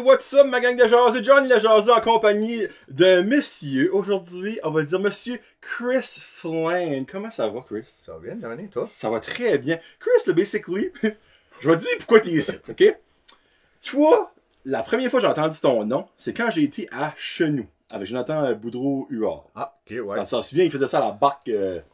what's up ma gang de jaseux? Johnny le jaseux en compagnie de monsieur, aujourd'hui, on va dire monsieur Chris Flynn. Comment ça va, Chris? Ça va bien, Johnny, toi? Ça va très bien. Chris, basically, je vais te dire pourquoi t'es ici, ok? Toi, la première fois que j'ai entendu ton nom, c'est quand j'ai été à Chenou, avec Jonathan Boudreau-Huard. Ah, ok, ouais. Quand tu t'en souviens, il faisait ça à la barque.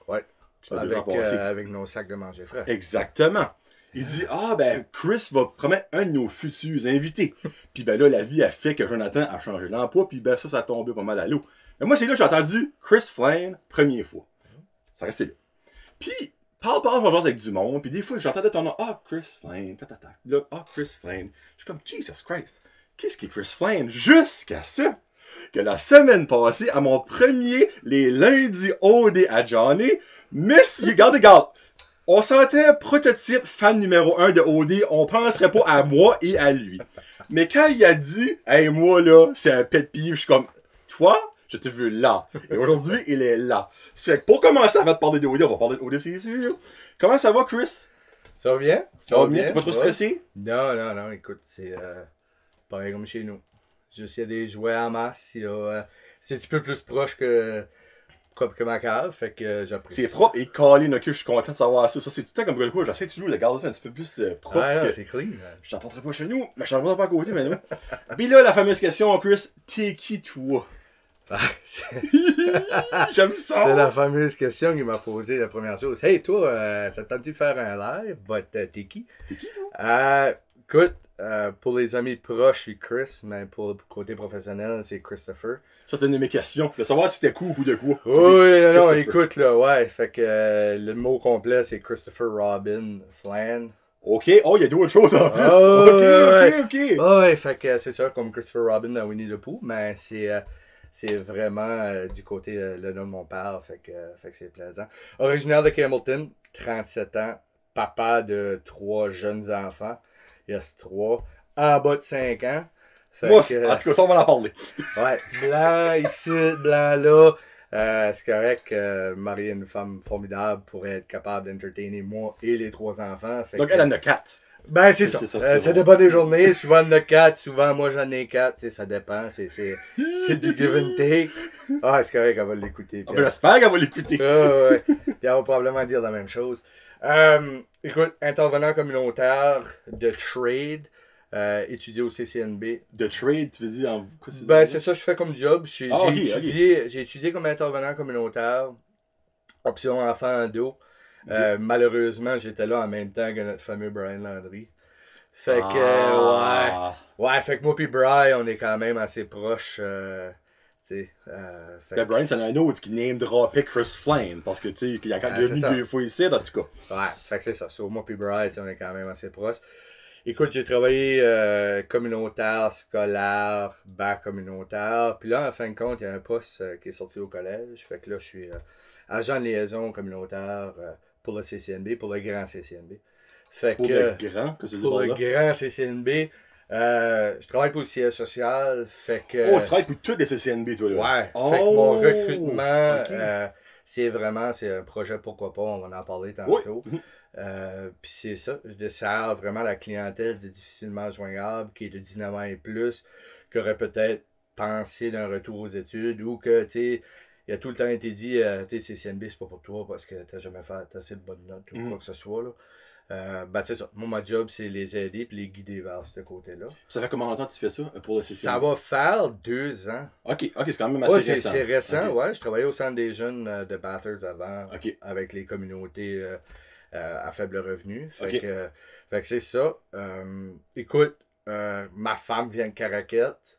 Ouais. Avec nos sacs de manger frais. Exactement. Il dit, ah ben, Chris va promettre un de nos futurs invités. Puis ben là, la vie a fait que Jonathan a changé d'emploi, puis ben ça a tombé pas mal à l'eau. Mais moi, c'est là que j'ai entendu Chris Flynn, première fois. Ça restait là. Puis, parle, je jase avec du monde, puis des fois, j'entendais ton nom, ah, Chris Flynn, tatata. Là, ah, Chris Flynn. Je suis comme, Jesus Christ, qu'est-ce qui est Chris Flynn? Jusqu'à ça, que la semaine passée, à mon premier, les lundis OD à Johnny, monsieur, garde. On sentait prototype fan numéro 1 de OD, on penserait pas à moi et à lui. Mais quand il a dit, hey, moi là, c'est un pet peeve, je suis comme, toi, je te veux là. Et aujourd'hui, il est là. C'est que pour commencer avant de parler d'OD, on va parler d'OD, c'est sûr. Comment ça va, Chris? Ça va bien? Ça va bien? T'es pas trop stressé? Non, écoute, c'est pareil comme chez nous. Juste, il y a des jouets en masse, c'est un petit peu plus proche que ma cave, fait que j'apprécie. C'est propre et calé, ok, je suis content de savoir ça. Ça, c'est tout le temps comme quoi, j'essaie toujours de garder ça un petit peu plus propre. Ah non, c'est clean. Je t'en porterai pas chez nous, mais je t'en porterai pas à côté, mais non. Puis là, la fameuse question, Chris, t'es qui, toi? J'aime ça! C'est la fameuse question qu'il m'a posée la première chose. Hey, toi, ça te tente de faire un live? T'es qui? T'es qui, toi? Écoute, pour les amis proches, je suis Chris, mais pour le côté professionnel, c'est Christopher. Ça, c'est une de mes questions. De savoir si t'es cool ou de quoi. Oui, non, écoute, là, ouais. Fait que le mot complet, c'est Christopher Robin Flynn. Ok, oh, il y a d'autres choses en plus. Ok. Ouais, fait que c'est ça, comme Christopher Robin dans Winnie the Pooh, mais c'est vraiment du côté le nom de mon père, fait que c'est plaisant. Originaire de Campbellton, 37 ans, papa de 3 jeunes enfants. Il y a 3 en bas de 5 ans. Mouf, en tout cas, ça, on va en parler. Ouais, blanc ici, blanc là. C'est correct, marier une femme formidable pour être capable d'entertainer moi et les 3 enfants. Donc, elle en a 4. Ben, c'est ça. Ça dépend des journées. Souvent, il y en a 4. Souvent, moi, j'en ai 4. Ça dépend. C'est du give and take. Ah, c'est correct, elle va l'écouter. J'espère qu'elle va l'écouter. Ouais. Puis elle va probablement dire la même chose. Écoute, intervenant communautaire de trade, étudié au CCNB. De trade, tu veux dire en quoi c'est? Ben, c'est ça que je fais comme job. J'ai okay. étudié comme intervenant communautaire, option enfant ado. Malheureusement, j'étais là en même temps que notre fameux Brian Landry. Fait que, ouais, fait que moi et Brian, on est quand même assez proches. Brian, c'est un autre qui name dropait Chris Flynn. Parce que, tu sais, il y a quand même 2 fois ici, en tout cas. Ouais, fait que c'est ça. Moi et Brian, on est quand même assez proches. Écoute, j'ai travaillé communautaire, scolaire, bac communautaire. Puis là, en fin de compte, il y a un poste qui est sorti au collège. Fait que là, je suis agent de liaison communautaire pour le CCNB, pour le grand CCNB. Fait pour le grand CCNB, je travaille pour le siège social. Fait que. Oh, tu travailles pour tous les CCNB, toi, là? Ouais. Fait que mon recrutement, c'est un projet, pourquoi pas, on va en parler tantôt. Oui. Puis c'est ça, je dessers vraiment la clientèle difficilement joignable, qui est de 19 ans et plus, qui aurait peut-être pensé d'un retour aux études, ou que, tu sais, il a tout le temps été dit, tu sais, CCNB, c'est pas pour toi parce que t'as jamais fait assez de bonnes notes ou quoi que ce soit, là. Ben, c'est ça. Moi, ma job, c'est les aider puis les guider vers ce côté-là. Ça fait combien de temps que tu fais ça pour le CCNB? Ça va faire 2 ans. Ok, c'est quand même assez récent. C'est récent, ouais. Je travaillais au centre des jeunes de Bathurst avant, avec les communautés à faible revenu. Fait que c'est ça. Écoute, ma femme vient de Caraquette.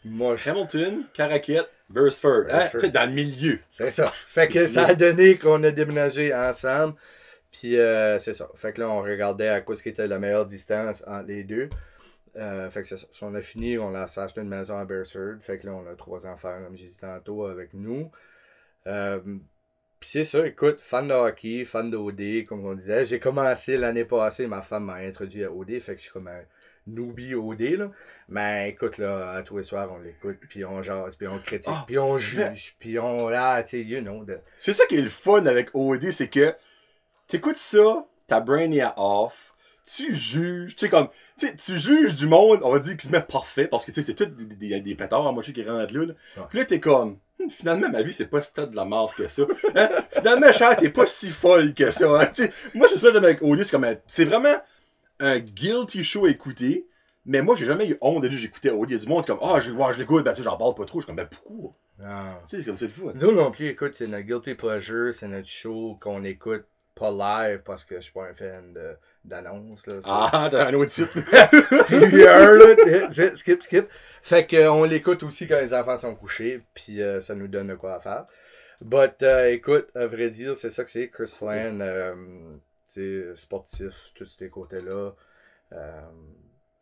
Moi, Hamilton, Caraquette, Burstford. Tu sais, dans le milieu. C'est ça. Fait que ça a donné qu'on a déménagé ensemble. Puis c'est ça. Fait que là, on regardait à quoi ce qui était la meilleure distance entre les deux. Fait que c'est ça. Si on a fini, on a acheté une maison à Burstford. Fait que là, on a 3 enfants, comme j'ai dit tantôt, avec nous. Puis c'est ça, écoute, fan de hockey, fan d'OD, comme on disait. J'ai commencé l'année passée, ma femme m'a introduit à OD, fait que je suis comme un newbie OD, là. Mais écoute, là, à tous les soirs, on l'écoute, puis on jase, puis on critique, puis on juge, puis on... Ah, tu sais, you know. C'est ça qui est le fun avec OD, c'est que t'écoutes ça, ta brain est off, tu juges, tu sais, comme, tu juges du monde, on va dire, qui se met parfait, parce que, tu sais, c'est tout des pétards à moitié qui rentrent là. Ouais. Puis là, t'es comme, finalement, ma vie, c'est pas si de la merde que ça. Hein? Finalement, Cher, t'es pas si folle que ça. Hein? Tu sais, moi, c'est ça que j'aime avec Oli, c'est vraiment un guilty show à écouter, mais moi, j'ai jamais eu honte de dire que j'écoutais Oli. Il y a du monde, c'est comme, je l'écoute, ben, tu sais, j'en parle pas trop. Je suis comme, ben, pourquoi? Ah. Tu sais, c'est comme, c'est le fou. Hein? Nous non plus, écoute, c'est notre guilty pleasure, c'est notre show qu'on écoute pas live parce que je suis pas un fan d'annonce. T'as un autre titre. Skip. Fait qu'on l'écoute aussi quand les enfants sont couchés, puis ça nous donne de quoi à faire. But, écoute, à vrai dire, c'est ça que c'est. Chris Flan, sportif, tous ces côtés-là.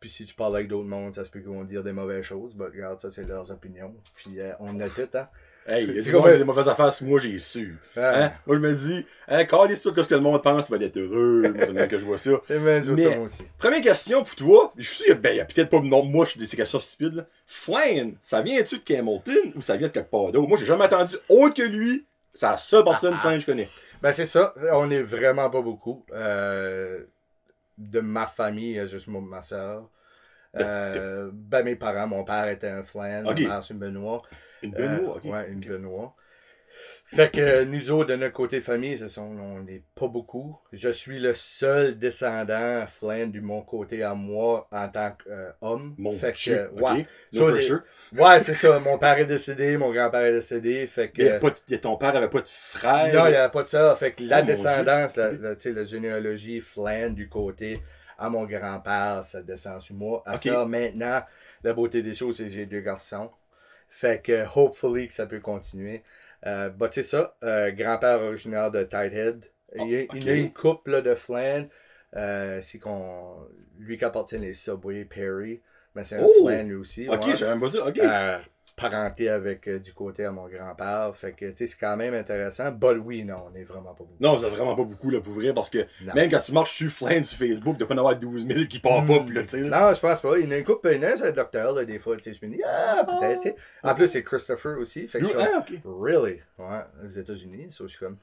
Puis si tu parles avec d'autres mondes, ça se peut qu'ils vont dire des mauvaises choses. Mais regarde, ça, c'est leurs opinions. Puis on a tout, hein. Hey, il y a des mauvaises affaires sur moi, j'ai su. Hein? Moi, je me dis, calisse-toi de ce que le monde pense, tu vas être heureux. Moi, c'est bien que je vois ça. Mais, moi aussi. Première question pour toi. Je suis sûr, il y a peut-être pas non, moi, je suis des questions stupides, là. Flan, ça vient-tu de Hamilton ou ça vient de quelque part d'autre? Moi, j'ai jamais entendu autre que lui. C'est la seule personne Flan que je connais. Ben, c'est ça. On est vraiment pas beaucoup. De ma famille, il y a juste moi, ma soeur. Ben, mes parents, mon père était un Flan, ma mère, c'est une Benoît. Une Benoît, ok. Ouais, une Benoît. Fait que nous autres, de notre côté famille, on n'est pas beaucoup. Je suis le seul descendant Flan de mon côté à moi en tant qu'homme. Fait que, ouais. No pressure. Ouais, c'est ça. Mon père est décédé, mon grand-père est décédé. Fait que. Ton père avait pas de frère. Non, il n'y avait pas de ça. Fait que la descendance, la généalogie Flan du côté à mon grand-père, ça descend sur moi. À ça, maintenant, la beauté des choses, c'est que j'ai 2 garçons. Fait que, hopefully, que ça peut continuer. C'est ça. Grand-père originaire de Tidehead. Il y a une couple de Flan. C'est lui qui appartient les Subway Perry. Mais c'est un Flan lui aussi. Ok, ouais. j'avais pas ça. Ok. Parenté avec du côté à mon grand-père. Fait que, tu sais, c'est quand même intéressant. But oui, non, on est vraiment pas beaucoup. Non, vous êtes vraiment pas beaucoup, là, pour vrai, parce que même quand tu marches sur Flan sur Facebook, tu dois pas en avoir 12 000 qui partent pas, puis là, tu sais. Non, je pense pas. Il y en a une couple, il y en a un docteur, là, des fois, tu sais, je me dis, peut-être, tu sais. En plus, c'est Christopher aussi. Fait que je suis really? Ouais, aux États-unis. So, je suis comme,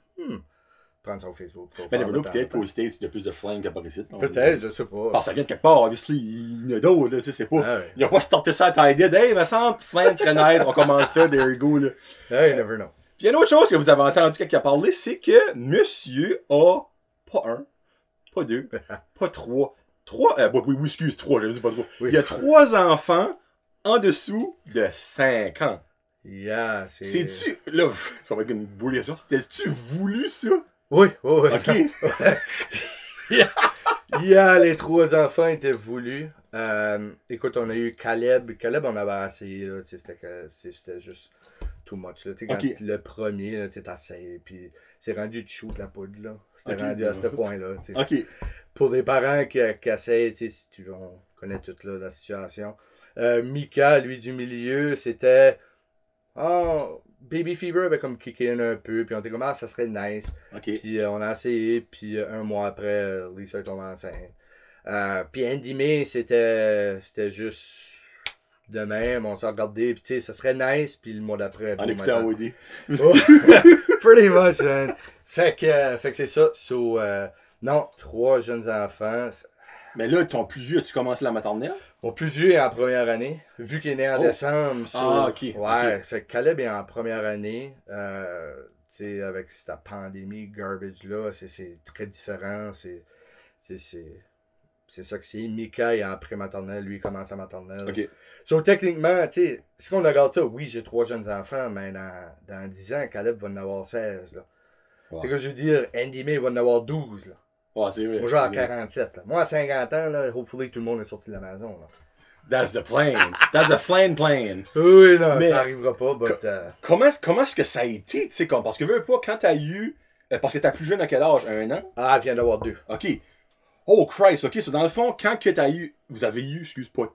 prendre son Facebook. Mais peut-être qu'aux States, il y a plus de Flan qu'à Paris. Peut-être, je sais pas. Parce que ça vient de quelque part, obviously, il y en a d'autres, là, tu sais, c'est pas. Il a pas starté ça à Tidehead. Hey, il me semble, Flan serait nice, on commence ça, there you go, là. Hey, you never know. Puis il y a une autre chose que vous avez entendu quelqu'un parler, c'est que monsieur a pas 1, pas 2, pas 3. Oui, excuse, 3, j'avais dit pas 3. Oui. Il y a 3 enfants en dessous de 5 ans. Yeah, C'est-tu. Là, ça va être une bouillation. C'était-tu voulu, ça? Oui. Ok. Les 3 enfants étaient voulus. Écoute, on a eu Caleb. Caleb, on avait essayé, là, c'était juste too much. Là. Quand le premier, tu essayé, puis c'est rendu de shoot la poudre. Là. C'était rendu à ce point-là. Ok. Pour des parents qui essayent, si on connaît toute là, la situation. Mika, lui du milieu, c'était. Baby Fever avait comme kické in un peu, puis on était comme, ça serait nice. Puis on a essayé, puis un mois après, Lisa est tombée enceinte. Puis Andy May, c'était juste de même, on s'est regardé, puis tu sais, ça serait nice, puis le mois d'après. En écoutant OD. Pretty much, man. Fait que c'est ça. So, non, 3 jeunes enfants. Mais là, ton plus vieux, as-tu commencé la maternelle? Mon plus vieux est en première année, vu qu'il est né en décembre. Ok. Ouais, fait que Caleb est en première année. Tu sais, avec cette pandémie garbage-là, c'est très différent. C'est ça que c'est. Mika est en pré-maternelle, lui il commence en maternelle. Ok. So, techniquement, tu sais, si on regarde ça, oui, j'ai 3 jeunes enfants, mais dans 10 ans, Caleb va en avoir 16. Là. Ouais. C'est que je veux dire, Andy May va en avoir 12. Là. Ouais, c'est vrai. Moi, j'ai à 47. Là. Moi, à 50 ans, là, hopefully, tout le monde est sorti de la maison. Là. That's the plan. That's the Flan plan. Oui, non, mais ça arrivera pas, but... Comment est-ce que ça a été, tu sais, parce que veux pas, quand t'as eu... parce que t'as plus jeune à quel âge? 1 an? Ah, elle vient d'avoir 2. OK. Oh, Christ, OK. So, dans le fond, quand que t'as eu... Vous avez eu, excuse pas,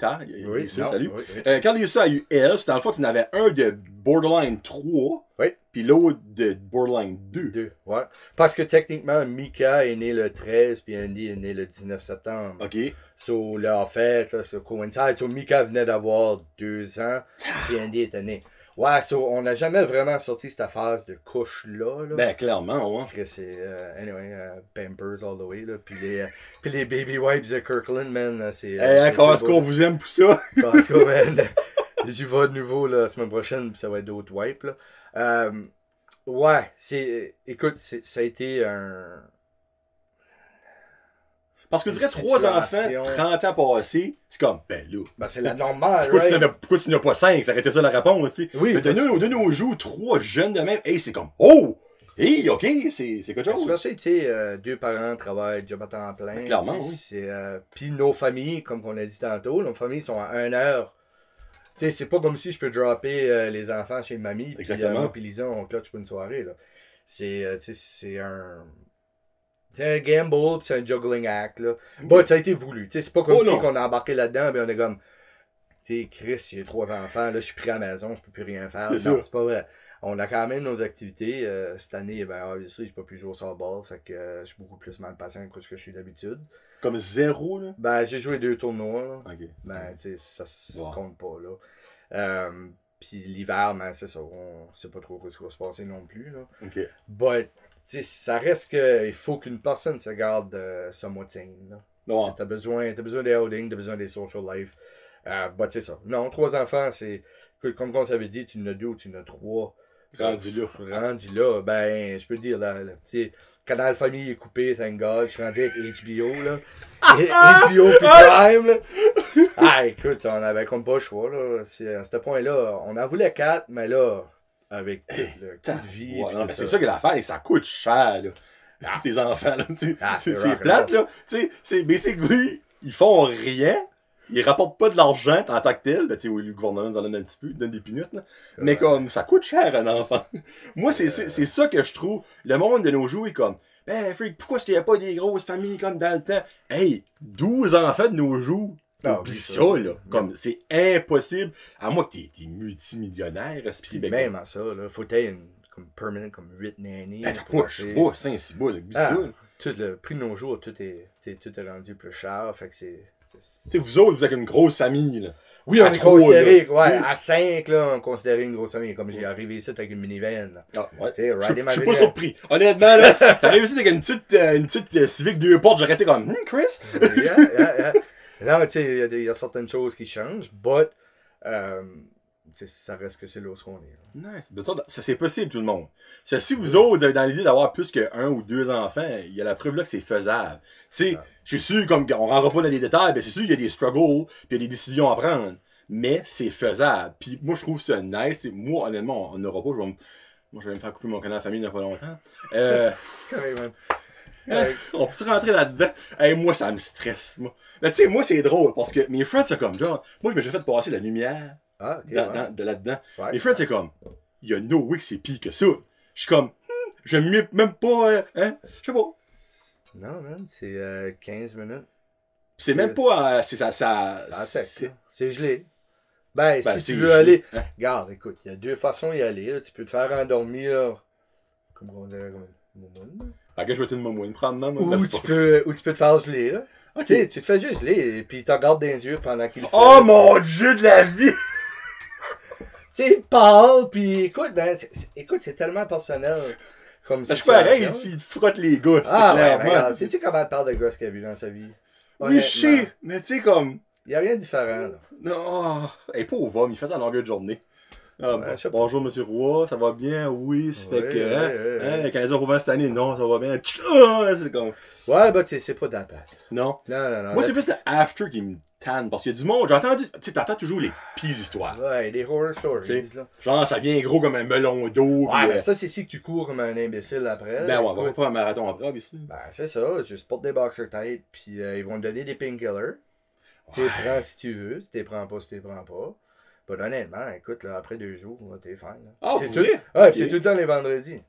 oui, ça, salut. Oui. Quand Lisa a eu elle, dans le fond, tu en avais un de Borderline 3. Oui. Puis l'autre de Borderline 2. Ouais. Parce que techniquement, Mika est né le 13, puis Andy est né le 19 septembre. OK. So, là, en fait, là, ça coïncide. So, Mika venait d'avoir 2 ans, puis Andy était né. Ouais, on n'a jamais vraiment sorti cette phase de couche-là. Là. Ben, clairement, ouais. Que c'est, anyway, Pampers all the way. Là. Puis les baby wipes de Kirkland, man, c'est. Hey, Costco, on vous aime pour ça. Costco, man. J'y vais de nouveau la semaine prochaine, puis ça va être d'autres wipes. Là. Ouais, écoute, ça a été un. Parce que je dirais 3 enfants, 30 ans passés, c'est comme, ben là. Ben, c'est la normale, pourquoi tu n'as pas 5? Ça aurait été ça la réponse, tu sais. Oui. Mais de nos jours, 3 jeunes de même, hey, c'est comme, oh! Hey, ok, c'est quelque chose. C'est tu sais, 2 parents travaillent job à temps plein. Ben, clairement, oui. Puis nos familles, comme on a dit tantôt, nos familles sont à 1 heure. Tu sais, c'est pas comme si je peux dropper les enfants chez mamie, puis moi puis Lisa, on clutch pour une soirée, là. C'est un... C'est un gamble, c'est un juggling act, là. Bon, ça a été voulu. C'est pas comme si on a embarqué là-dedans, et on est comme, tu sais, Chris, j'ai 3 enfants, là, je suis pris à la maison, je peux plus rien faire. Non, c'est pas vrai. On a quand même nos activités. Cette année, ben, obviously, j'ai pas pu jouer au softball, fait que je suis beaucoup plus mal patient que ce que je suis d'habitude. Comme 0, là? Ben, j'ai joué 2 tournois, là. Ok. Ben, tu sais, ça se compte pas, là. Puis l'hiver, ben, c'est ça, on sait pas trop ce qui va se passer non plus, là. Ok. But, ça reste qu'il faut qu'une personne se garde somewhat sane. T'as besoin des outings, t'as besoin des social life. C'est ça. Non, 3 enfants, c'est. Comme on s'avait dit, tu en as 2 ou tu en as 3. Rendu là, ben, je peux te dire, là Canal Famille est coupé, thank God. Je suis rendu avec HBO, là. HBO puis Prime, là. Ah, écoute, on avait comme pas le choix, là. À ce point-là, on en voulait 4, mais là, avec le coût de vie. Ouais, non, mais c'est ça que l'affaire, ça coûte cher, là. Tes enfants, là. C'est plate, là. C'est basically, ils font rien. Ils rapportent pas de l'argent en tant que tel. Ben, le gouvernement nous en donne un petit peu, il donne des pinottes, là. Mais comme, ça coûte cher un enfant. Moi, c'est ça que je trouve. Le monde de nos jours est comme, ben, freak, pourquoi est-ce qu'il n'y a pas des grosses familles comme dans le temps? Hey, 12 enfants de nos jours. Oublie ça, là. Comme, c'est impossible. À moins que t'es multimillionnaire, esprit. Même à ça, là. Faut que t'aies comme permanent, comme 8 nannies. Ben, t'as pas 5-6 boules, oublie ça. Tout le prix de nos jours, tout est rendu plus cher. Fait que c'est. Tu sais, vous autres, vous êtes une grosse famille, là. Oui, on est considéré, à 5, là, on considérait une grosse famille. Comme j'ai arrivé ici avec une minivan. Ah, ouais. Je suis pas surpris. Honnêtement, là, t'arrives ici avec une petite Civic 2 portes, j'aurais été comme, Chris? Non, tu sais, il y a certaines choses qui changent, but, ça reste que c'est là où on est. Là. Nice. Ça, c'est possible, tout le monde. Si vous autres, vous avez dans l'idée d'avoir plus que 1 ou 2 enfants, il y a la preuve là que c'est faisable. Tu sais, je suis sûr, comme on rentre pas dans les détails, ben c'est sûr qu'il y a des struggles, puis il y a des décisions à prendre. Mais c'est faisable. Puis moi, je trouve ça nice. Moi, honnêtement, en Europe, je vais me faire couper mon canal de famille il n'y a pas longtemps. C'est correct, man. On peut-tu rentrer là-dedans? Hey, moi, ça me stresse, moi. Mais tu sais, moi, c'est drôle, parce que mes friends, c'est comme, genre, moi, je me suis fait passer la lumière de là-dedans. Ouais, mes friends, c'est comme, il y a no way que c'est pire que ça. Je suis comme, je m'aime même pas, hein? Je sais pas. Non, man, c'est 15 minutes. C'est même pas, c'est ça. C'est gelé. Ben, si tu veux aller. Hein? Regarde, écoute, il y a 2 façons d'y aller. Là. Tu peux te faire endormir. Comment on dirait, comme une momoune. Fait que je vais te une momoune, prendre ma ou tu peux te faire geler, là. Okay. Tu te fais juste geler, et puis il te regarde dans les yeux pendant qu'il fait. Oh mon Dieu de la vie! Tu sais, il parle, puis écoute, c'est tellement personnel. Comme je suis pareil, il te frotte les gosses. Ah ouais, regarde, sais-tu comment elle parle de gosses qu'il a vu dans sa vie? Oui, je sais, mais tu sais, comme. Il n'y a rien de différent, là. Non, et pauvre homme, il fait ça en longueur de journée. Bonjour, monsieur Roy, ça va bien? Oui, ça fait que. 15 heures cette année, non, ça va bien. C'est comme. Ouais, c'est pas d'appel. Non. Non. Moi, c'est plus le after qui me tanne. Parce qu'il y a du monde, j'ai entendu. Tu sais, t'entends toujours les pires histoires. Ouais, des horror stories, là. Genre, ça vient gros comme un melon d'eau. Ouais, mais ça, c'est si que tu cours comme un imbécile après. Ben ouais, on va pas un marathon après, ici. Ben, c'est ça, juste porte des boxer tight, puis ils vont te donner des painkillers. Tu les prends si tu veux, si tu les prends pas, si tu les prends pas. Bah, honnêtement, écoute, là, après 2 jours, t'es fine. Ah, c'est tout. Ouais, okay. C'est tout le temps les vendredis.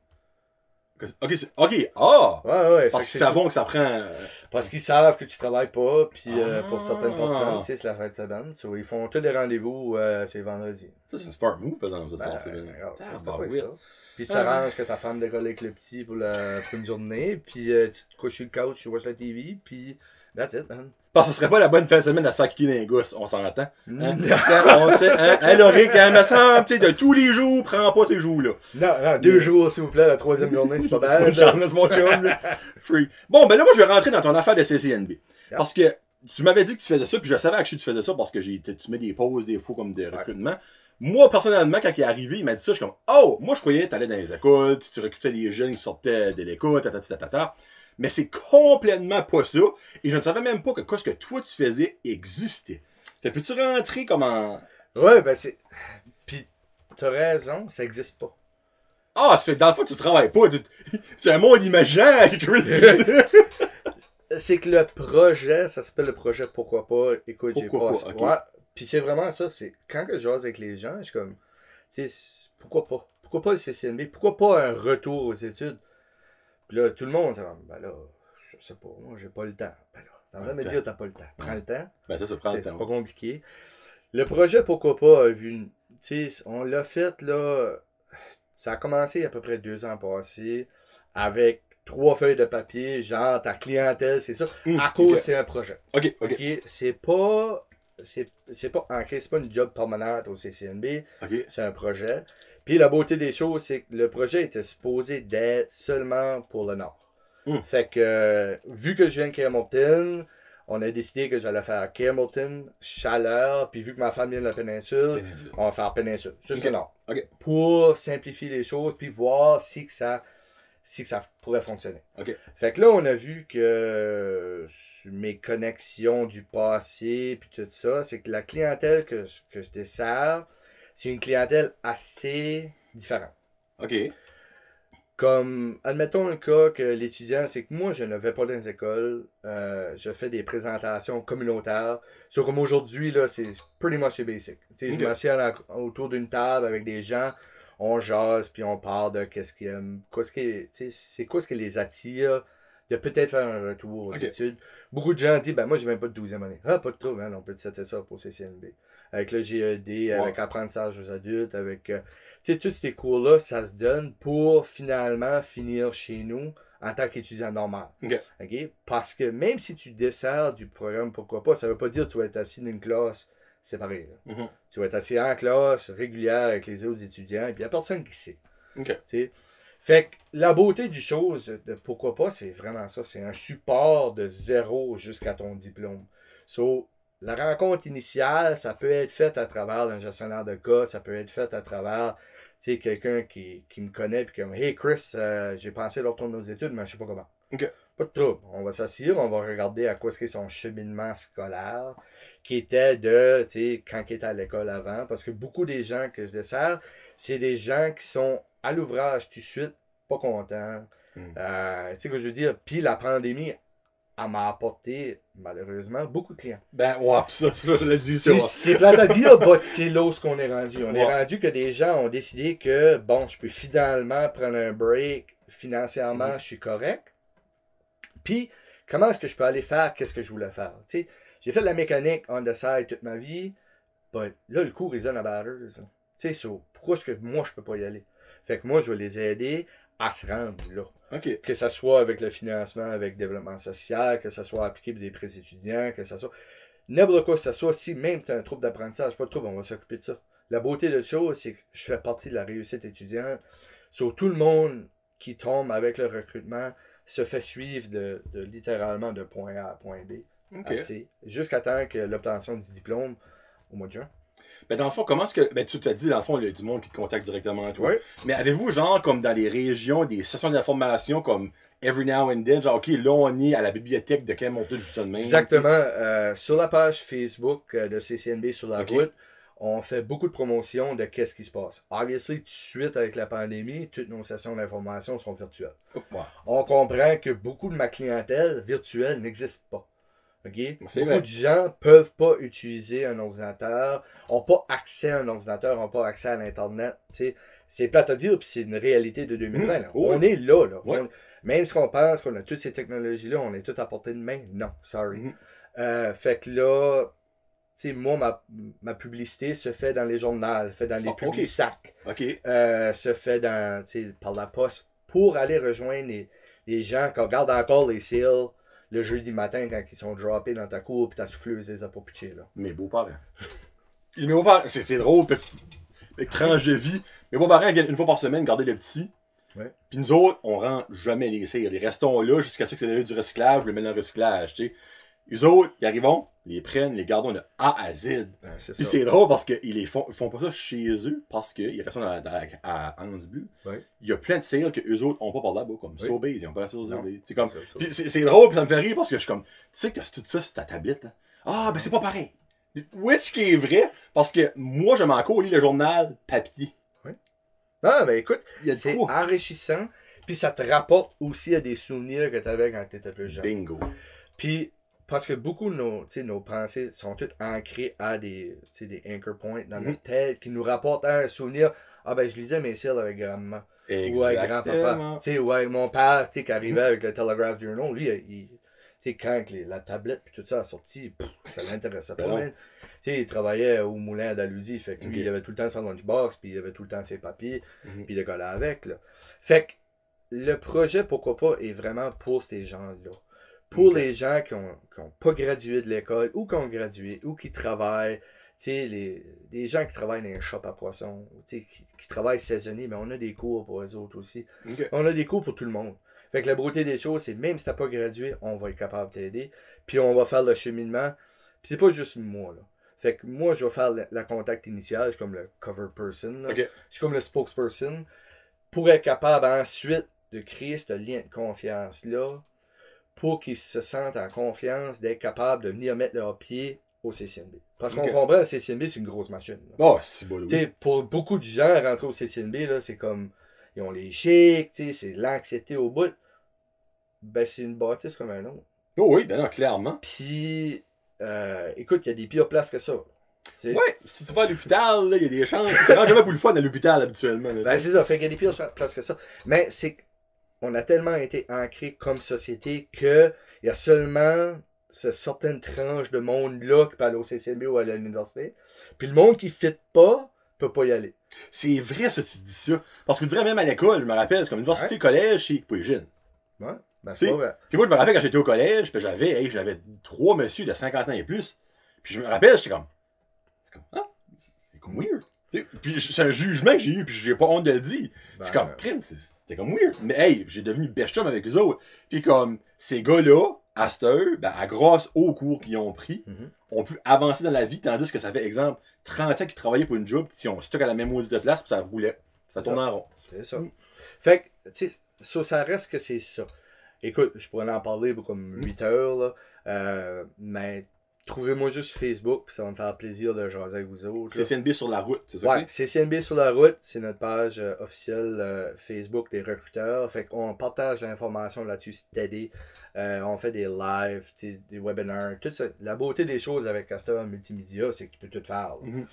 Ok, ah! Ouais. Parce qu'ils savent que ça prend. Parce qu'ils savent que tu travailles pas, puis pour certaines personnes, tu sais, c'est la fin de semaine. So, ils font tous les rendez-vous, c'est vendredi. Ça, c'est une super move, par exemple, c'est pas ça. Puis tu t'arranges que ta femme décolle avec le petit pour une journée, puis tu te couches sur le couch, tu watches la TV, puis That's it, man. Parce que ce serait pas la bonne fin de semaine à se faire kicker dans les gosses, on s'entend. Hein? Hein, Laurie, quand elle me semble, tu sais, de tous les jours, prends pas ces jours-là. Non, 2 jours, s'il vous plaît, la 3e journée, c'est pas mal. C'est mon chum, là. Free. Bon, ben là, moi, je vais rentrer dans ton affaire de CCNB. Yep. Parce que tu m'avais dit que tu faisais ça, puis je savais que tu faisais ça parce que tu mets des pauses, des faux comme des recrutements. Moi, personnellement, quand il est arrivé, il m'a dit ça, je suis comme, oh, moi, je croyais que tu allais dans les écoles, tu recrutais les jeunes qui sortaient de l'école, tatata. Mais c'est complètement pas ça. Et je ne savais même pas que ce que toi tu faisais existait. Peux-tu rentrer comme en. Ouais, ben c'est. Puis, t'as raison, ça existe pas. Ah, ça fait dans le fond, tu travailles pas. C'est un monde imaginaire, Chris. C'est que le projet, ça s'appelle le projet Pourquoi pas. Écoute, j'ai pas. Okay. Ouais. Puis c'est vraiment ça. C'est quand que je jase avec les gens, je suis comme, tu sais, pourquoi pas? Pourquoi pas le CCNB? Pourquoi pas un retour aux études? Puis là, tout le monde, ben là, je sais pas, moi, j'ai pas le temps. Ben là, t'es en train de me dire t'as pas le temps. Prends le temps. Ben ça prend le temps. C'est pas compliqué. Le projet Pourquoi pas a vu, tu sais, on l'a fait, là, ça a commencé à peu près 2 ans passés, avec 3 feuilles de papier, genre ta clientèle, c'est ça. À cause, c'est un projet. OK. C'est pas ancré, c'est pas une job permanente au CCNB. C'est un projet. Puis la beauté des choses, c'est que le projet était supposé d'être seulement pour le Nord. Fait que, vu que je viens de Hamilton, on a décidé que j'allais faire Hamilton, Chaleur, puis vu que ma femme vient de la péninsule, on va faire péninsule, juste le Nord. Pour simplifier les choses, puis voir si que ça pourrait fonctionner. Fait que là, on a vu que mes connexions du passé, puis tout ça, c'est que la clientèle que je desserre, c'est une clientèle assez différente. Comme, admettons le cas que l'étudiant, c'est que moi, je ne vais pas dans les écoles, je fais des présentations communautaires. Sur comme aujourd'hui, là, c'est pretty much basic. Je m'assieds autour d'une table avec des gens, on jase, puis on parle de qu'est-ce qui c'est quoi ce qui les attire, de peut-être faire un retour aux études. Beaucoup de gens disent, ben moi, j'ai même pas de 12e année. Ah, pas de trouble, on peut setter ça pour CCNB. Avec le GED, avec apprentissage aux adultes, avec... tous ces cours-là, ça se donne pour finalement finir chez nous en tant qu'étudiant normal. Parce que même si tu desserres du programme, pourquoi pas, ça veut pas dire que tu vas être assis dans une classe séparée. Tu vas être assis en classe régulière avec les autres étudiants, et puis il n'y a personne qui sait. Fait que la beauté du chose, de pourquoi pas, c'est vraiment ça. C'est un support de 0 jusqu'à ton diplôme. La rencontre initiale, ça peut être faite à travers un gestionnaire de cas, ça peut être fait à travers quelqu'un qui me connaît puis comme Hey Chris, j'ai pensé de retourner aux études, mais je sais pas comment. Pas de trouble. On va s'asseoir, on va regarder à quoi est son cheminement scolaire, qui était de, quand il était à l'école avant, parce que beaucoup des gens que je desserre, c'est des gens qui sont à l'ouvrage tout de suite, pas contents. Tu sais que je veux dire, puis la pandémie, elle m'a apporté, malheureusement, beaucoup de clients. Ben, ouais, ça, je l'ai dit, ça. C'est plate à dire, mais c'est là où on est rendu. On est rendu que des gens ont décidé que, bon, je peux finalement prendre un break, financièrement, je suis correct. Puis, comment est-ce que je peux aller faire qu'est-ce que je voulais faire? T'sais, j'ai fait de la mécanique on the side toute ma vie, but là, le cours is done about it. Pourquoi est-ce que moi, je peux pas y aller? Fait que moi, je vais les aider à se rendre là. Que ce soit avec le financement, avec le développement social, que ce soit appliqué pour des prêts étudiants, que ce soit n'importe quoi que ce soit. Si même tu as un trouble d'apprentissage, pas de trouble, on va s'occuper de ça. La beauté de la chose, c'est que je fais partie de la réussite étudiante. Tout le monde qui tombe avec le recrutement se fait suivre de littéralement de point A à point B. Jusqu'à temps que l'obtention du diplôme au mois de juin. Ben dans le fond, comment est-ce que. Ben tu t'as dit, dans le fond, il y a du monde qui te contacte directement à toi. Mais avez-vous, genre, comme dans les régions, des sessions d'information comme every now and then, genre, OK, là, on est à la bibliothèque de Hamilton, justement. Exactement. Sur la page Facebook de CCNB sur la route, on fait beaucoup de promotions de qu'est-ce qui se passe. Obviously, tout de suite, avec la pandémie, toutes nos sessions d'information sont virtuelles. On comprend que beaucoup de ma clientèle virtuelle n'existe pas. Beaucoup de gens ne peuvent pas utiliser un ordinateur, n'ont pas accès à un ordinateur, n'ont pas accès à l'Internet. C'est plate à dire, puis c'est une réalité de 2020. On est là. Même si on pense qu'on a toutes ces technologies-là, on est tout à portée de main. Non, sorry. Fait que là, moi, ma publicité se fait dans les journaux, se fait dans les publics-sacs, se fait par la poste pour aller rejoindre les gens qui regardent encore les sales. le jeudi matin quand ils sont droppés dans ta cour pis ta souffleuse les a pas pitchés, là. Mes beaux-parents. Mes beaux-parents, c'est drôle, petite tranche de vie. Mes beaux-parents viennent une fois par semaine garder le petit. Ouais. Puis nous autres, on rend jamais les cires. Les restons là jusqu'à ce que c'est du recyclage, le mettre dans le recyclage, tu sais. Les autres, ils arrivent, les prennent, les gardent de A à Z. Ben, c'est Puis ça. c'est drôle parce qu'ils font pas ça chez eux parce qu'ils restent à Annecy Bleu. Ouais. Il y a plein de cires que eux autres ont pas par là-bas, comme Oui. Sobeys, ils ont pas la chose. Non. C'est comme. Ça. Puis c'est drôle, puis ça me fait rire parce que je suis comme. Tu sais que t'as tout ça sur ta tablette, là. Ah, ben c'est pas pareil. Which qui est vrai, parce que moi, je m'en encore lis le journal papier. Ah, ben écoute, Il y a de c'est quoi. enrichissant, puis ça te rapporte aussi à des souvenirs que tu avais quand tu étais plus jeune. Bingo. Puis, parce que beaucoup de nos pensées sont toutes ancrées à des anchor points dans notre tête qui nous rapportent à un souvenir. Ah, ben je lisais mes cils avec grand-maman. Ou avec grand-papa. Tu sais, ou avec mon père, tu sais, qui arrivait avec le Telegraph Journal. Lui, tu sais, quand la tablette puis tout ça a sorti, ça l'intéressait pas. Ben Tu sais, il travaillait au moulin à Dalhousie, fait que lui, Ok. il avait tout le temps sa lunchbox, puis il avait tout le temps ses papiers, Mhm. puis il collait avec, là. Fait que le projet, pourquoi pas, est vraiment pour ces gens-là. Pour Ok. les gens qui ont pas gradué de l'école, ou qui ont gradué, ou qui travaillent, tu sais, les gens qui travaillent dans un shop à poissons, tu sais, qui travaillent saisonniers, mais on a des cours pour eux autres aussi. Ok. On a des cours pour tout le monde. Fait que la beauté des choses, c'est même si t'as pas gradué, on va être capable de t'aider. Puis on va faire le cheminement. Puis c'est pas juste moi, là. Fait que moi, je vais faire la contact initial. Je suis comme le cover person. Là. Ok. Je suis comme le spokesperson. Pour être capable ensuite de créer ce lien de confiance-là. Pour qu'ils se sentent en confiance d'être capables de venir mettre leurs pieds au CCNB. Parce qu'on Ok. comprend, le CCNB, c'est une grosse machine. Là. Oh, c'est beau, Tu sais, pour beaucoup de gens, rentrer au CCNB, là, c'est comme. Ils ont les chics, tu sais, c'est l'anxiété au bout. Ben, c'est une bâtisse comme un autre. Oh oui, ben non, clairement. Puis, écoute, il y a des pires places que ça. C'est Ouais, si tu vas à l'hôpital, là, il y a des chances. Tu rentres jamais pour le fun à l'hôpital habituellement. Là, ben, tu sais. c'est ça, fait qu'il y a des pires places que ça. Mais c'est qu'on a tellement été ancrés comme société qu'il y a seulement certaines tranches de monde-là qui peut aller au CCNB ou à l'université. Puis le monde qui ne fit pas peut pas y aller. C'est vrai, ça, tu dis ça. Parce que je dirais même à l'école, je me rappelle, c'est comme université, collège, c'est pas les jeunes. Ouais, ben, C'est c'est pas vrai. Puis moi, je me rappelle quand j'étais au collège, puis j'avais 3 messieurs de 50 ans et plus. Puis je me rappelle, j'étais comme. Ah, c'est comme weird. T'sais, puis c'est un jugement que j'ai eu, puis j'ai pas honte de le dire. Ben, C'est comme, crime, c'était comme weird. Mais hey, j'ai devenu best chum avec eux autres. Puis comme, ces gars-là, à cette heure, ben, à grâce aux cours qu'ils ont pris, ont pu avancer dans la vie, tandis que ça fait, exemple, 30 ans qu'ils travaillaient pour une job, puis ils ont stock à la même maudite de place, puis ça roulait. Ça tournait en rond. C'est ça. Fait que, tu sais, ça reste que c'est ça. Écoute, je pourrais en parler pour comme 8 heures, là. Mais trouvez-moi juste Facebook, puis ça va me faire plaisir de jaser avec vous autres. là. CCNB sur la route, c'est ça? Ouais, CCNB sur la route, c'est notre page officielle Facebook des recruteurs. Fait qu'on partage l'information là-dessus, steady. On fait des lives, des webinars, tout ça. La beauté des choses avec Castor Multimédia, c'est que tu peux tout faire. Là. Mhm.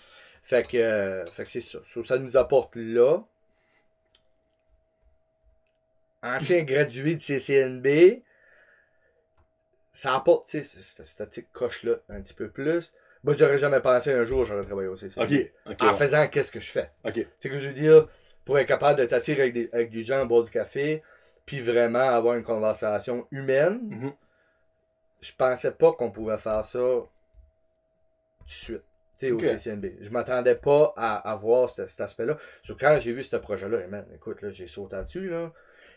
Fait que c'est ça. Ça nous apporte là. Ancien gradué de CCNB, ça apporte, tu sais, cette petite coche-là un petit peu plus. Moi, j'aurais jamais pensé un jour j'aurais travaillé au CCNB. Ok, En faisant qu'est-ce que je fais. ok. Tu sais que je veux dire, pour être capable de t'asseoir avec des gens, boire du café, puis vraiment avoir une conversation humaine, Mhm. je pensais pas qu'on pouvait faire ça tout de suite. Tu sais, Ok. au CCNB. Je m'attendais pas à voir cet aspect-là. Surtout quand j'ai vu ce projet-là, man, écoute, là, j'ai sauté dessus, là.